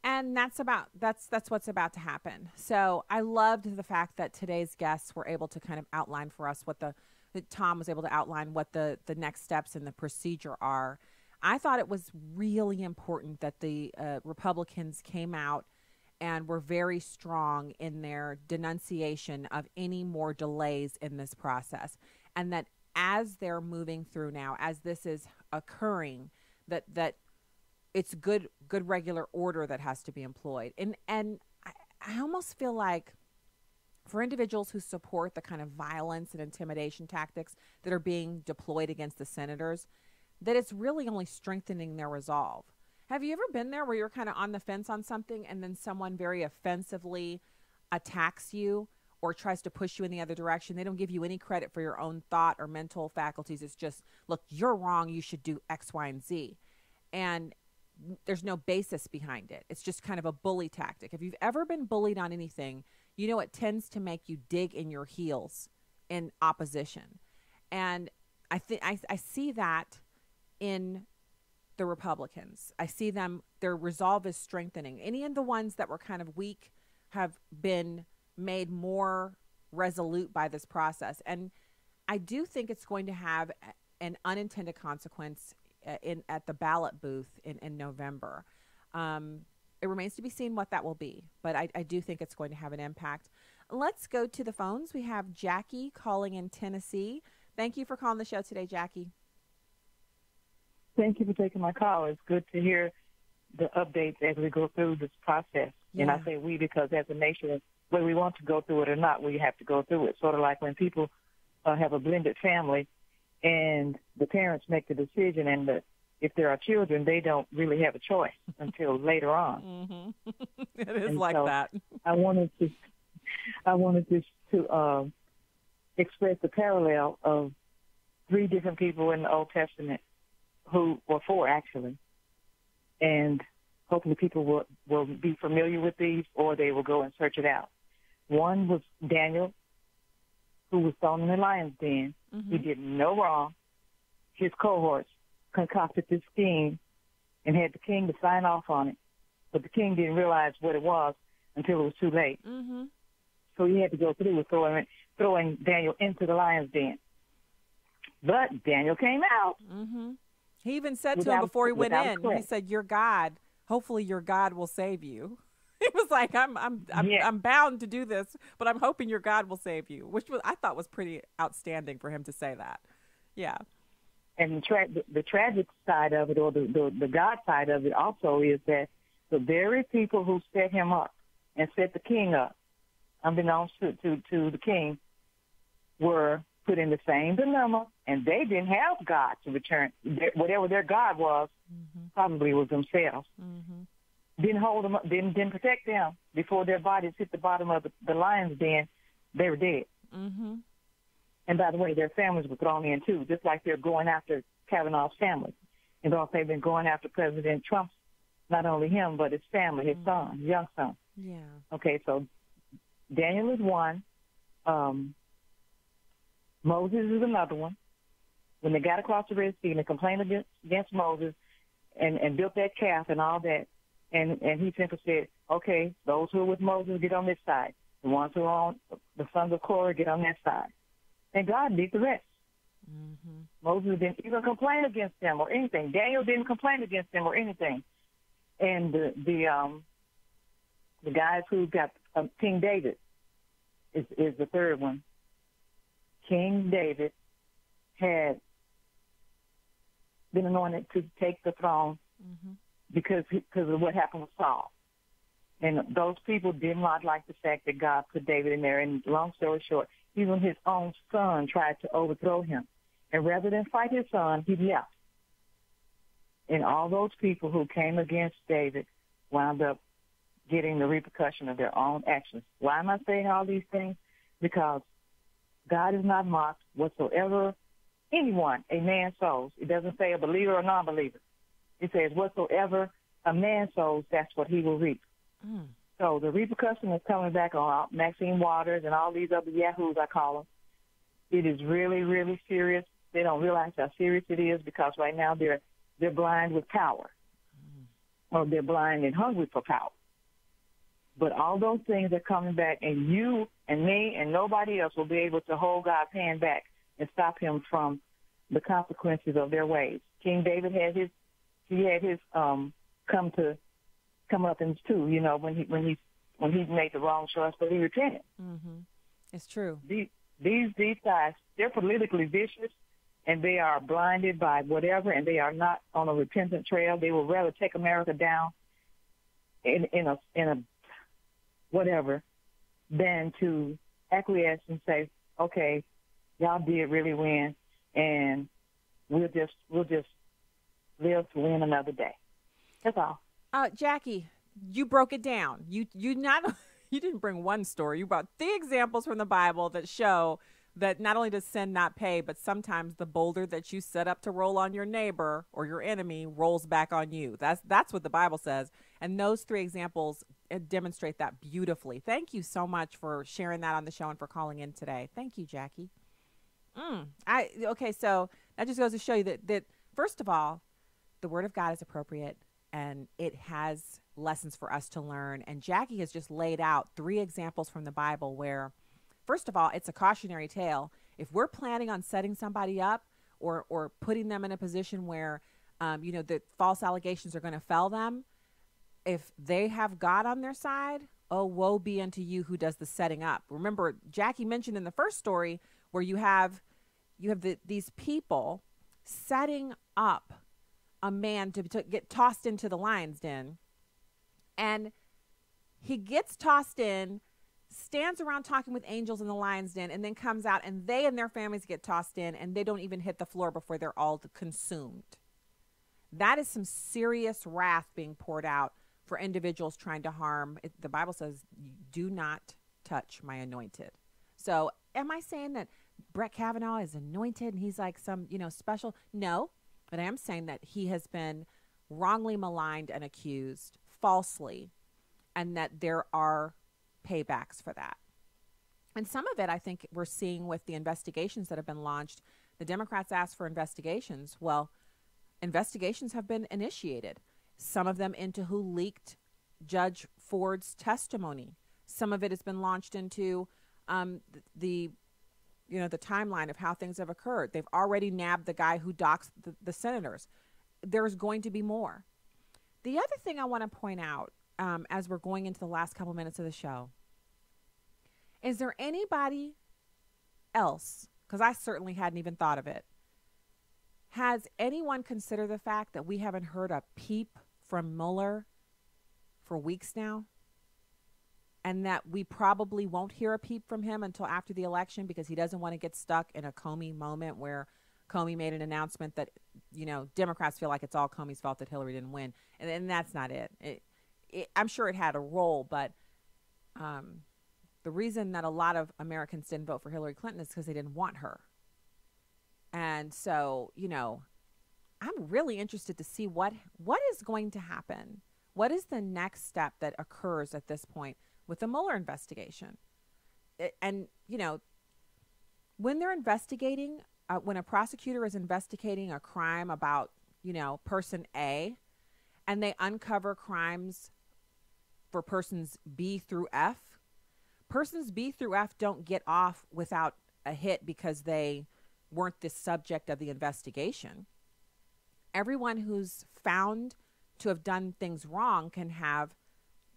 And that's what's about to happen. So I loved the fact that today's guests were able to kind of outline for us that Tom was able to outline what the next steps in the procedure are. I thought it was really important that the Republicans came out and were very strong in their denunciation of any more delays in this process, and that as they're moving through now, as this is occurring, that it's good regular order that has to be employed. And I almost feel like for individuals who support the kind of violence and intimidation tactics that are being deployed against the senators, that it's really only strengthening their resolve. Have you ever been there where you're kind of on the fence on something and then someone very offensively attacks you or tries to push you in the other direction? They don't give you any credit for your own thought or mental faculties. It's just, look, you're wrong. You should do X, Y, and Z. And there's no basis behind it. It's just kind of a bully tactic. If you've ever been bullied on anything, you know it tends to make you dig in your heels in opposition. And I see that in the Republicans. I see their resolve is strengthening. Any of the ones that were kind of weak have been made more resolute by this process. And I do think it's going to have an unintended consequence at the ballot booth in November. It remains to be seen what that will be, but I do think it's going to have an impact. Let's go to the phones. We have Jackie calling in Tennessee. Thank you for calling the show today, Jackie. Thank you for taking my call. It's good to hear the updates as we go through this process. Yeah. And I say we because as a nation, whether we want to go through it or not, we have to go through it. Sort of like when people have a blended family and the parents make the decision, and if there are children, they don't really have a choice until later on. Mm-hmm. It is and like so that. I wanted to express the parallel of 3 different people in the Old Testament, who were 4 actually, and hopefully people will be familiar with these, or they will go and search it out. One was Daniel, who was thrown in the lion's den. Mm-hmm. He did no wrong. His cohorts concocted this scheme and had the king to sign off on it, but the king didn't realize what it was until it was too late. Mm-hmm. So he had to go through with throwing Daniel into the lion's den. But Daniel came out. Mm-hmm. He even said to him before he went in, he said, "Your God, hopefully your God will save you." He was like, I'm bound to do this, but I'm hoping your God will save you, which I thought was pretty outstanding for him to say that. Yeah. And the tragic side of it, or the God side of it also, is that the very people who set him up and set the king up, unbeknownst to the king, were put in the same dilemma, and they didn't have God to return. Whatever their God was, mm-hmm. probably was themselves. Mm-hmm. Didn't hold them up, didn't protect them before their bodies hit the bottom of the lion's den. They were dead. Mm-hmm. And by the way, their families were thrown in too, just like they're going after Kavanaugh's family. And also they've been going after President Trump's, not only him, but his family, his son, his young son. Yeah. Okay, so Daniel is one. Moses is another one. When they got across the Red Sea and they complained against Moses and built that calf and all that, and he simply said, okay, those who are with Moses, get on this side. The ones who are on the sons of Korah, get on that side. And God did the rest. Mm-hmm. Moses didn't even complain against them or anything. Daniel didn't complain against them or anything. And the guys who got King David is the third one. King David had been anointed to take the throne because of what happened with Saul. And those people did not like the fact that God put David in there. And long story short, even his own son tried to overthrow him. And rather than fight his son, he left. And all those people who came against David wound up getting the repercussion of their own actions. Why am I saying all these things? Because God is not mocked. Whatsoever anyone, a man sows, it doesn't say a believer or non-believer. It says whatsoever a man sows, that's what he will reap. Mm. So the repercussion is coming back on Maxine Waters and all these other yahoos, I call them. It is really, really serious. They don't realize how serious it is because right now they're blind with power, or they're blind and hungry for power. But all those things are coming back, and you and me and nobody else will be able to hold God's hand back and stop him from the consequences of their ways. King David had his comeuppance too, you know, when he made the wrong choice, but he repented. Mm-hmm. It's true. These guys, they're politically vicious, and they are blinded by whatever, and they are not on a repentant trail. They will rather take America down in a whatever than to acquiesce and say, okay, y'all did really win, and we'll just live to win another day. That's all. Jackie, you broke it down. You didn't bring one story. You brought 3 examples from the Bible that show that not only does sin not pay, but sometimes the boulder that you set up to roll on your neighbor or your enemy rolls back on you. That's what the Bible says. And those 3 examples demonstrate that beautifully. Thank you so much for sharing that on the show and for calling in today. Thank you, Jackie. Okay, so that just goes to show you that first of all, the Word of God is appropriate and it has lessons for us to learn. And Jackie has just laid out 3 examples from the Bible where, first of all, it's a cautionary tale. If we're planning on setting somebody up or putting them in a position where, the false allegations are going to fell them, if they have God on their side, oh, woe be unto you who does the setting up. Remember, Jackie mentioned in the first story where you have these people setting up a man to get tossed into the lion's den, and he gets tossed in, stands around talking with angels in the lion's den, and then comes out, and they and their families get tossed in, and they don't even hit the floor before they're all consumed. That is some serious wrath being poured out for individuals trying to harm. The Bible says, do not touch my anointed. So am I saying that Brett Kavanaugh is anointed and he's like some, special? No, but I am saying that he has been wrongly maligned and accused falsely, and that there are paybacks for that. And some of it, I think, we're seeing with the investigations that have been launched. The Democrats asked for investigations. Well, investigations have been initiated. Some of them into who leaked Judge Ford's testimony. Some of it has been launched into the timeline of how things have occurred. They've already nabbed the guy who doxed the senators. There's going to be more. The other thing I want to point out as we're going into the last couple minutes of the show, is there anybody else, because I certainly hadn't even thought of it, has anyone considered the fact that we haven't heard a peep from Mueller for weeks now? And that we probably won't hear a peep from him until after the election because he doesn't want to get stuck in a Comey moment where Comey made an announcement that, Democrats feel like it's all Comey's fault that Hillary didn't win. And that's not it. I'm sure it had a role, but the the reason that a lot of Americans didn't vote for Hillary Clinton is because they didn't want her. And so, I'm really interested to see what is going to happen. What is the next step that occurs at this point with the Mueller investigation? And when they're investigating, when a prosecutor is investigating a crime about, person A, and they uncover crimes for persons B through F, persons B through F don't get off without a hit because they weren't the subject of the investigation. Everyone who's found to have done things wrong can have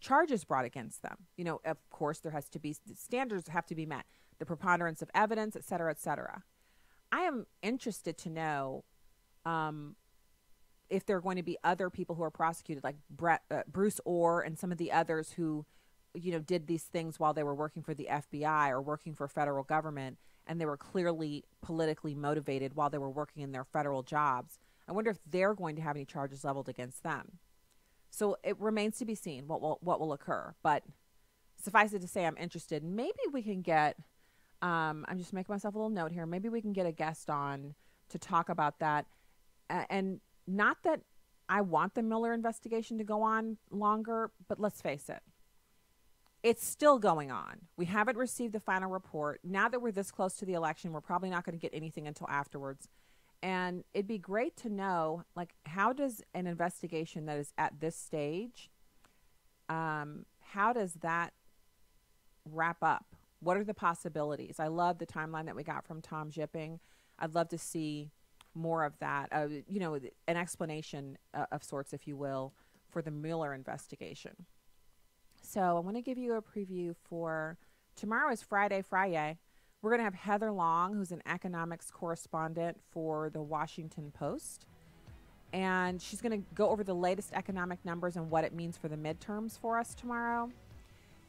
charges brought against them. Of course, there has to be, standards have to be met, the preponderance of evidence, et cetera, et cetera. I am interested to know if there are going to be other people who are prosecuted, like Bruce Orr and some of the others who, did these things while they were working for the FBI or working for federal government, and they were clearly politically motivated while they were working in their federal jobs. I wonder if they're going to have any charges leveled against them. So it remains to be seen what will occur. But suffice it to say, I'm interested. Maybe we can get, I'm just making myself a little note here, maybe we can get a guest on to talk about that. And not that I want the Mueller investigation to go on longer, but let's face it. It's still going on. We haven't received the final report. Now that we're this close to the election, we're probably not going to get anything until afterwards. And it'd be great to know, how does an investigation that is at this stage, how does that wrap up? What are the possibilities? I love the timeline that we got from Tom Jipping. I'd love to see more of that, an explanation of sorts, if you will, for the Mueller investigation. So I want to give you a preview for tomorrow is Friday. We're going to have Heather Long, who's an economics correspondent for the Washington Post. And she's going to go over the latest economic numbers and what it means for the midterms for us tomorrow.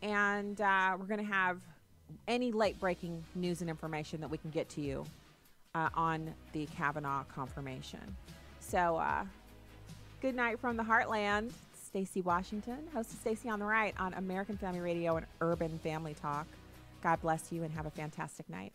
And we're going to have any late-breaking news and information that we can get to you on the Kavanaugh confirmation. So good night from the Heartland. Stacey Washington, host of Stacey on the Right on American Family Radio and Urban Family Talk. God bless you and have a fantastic night.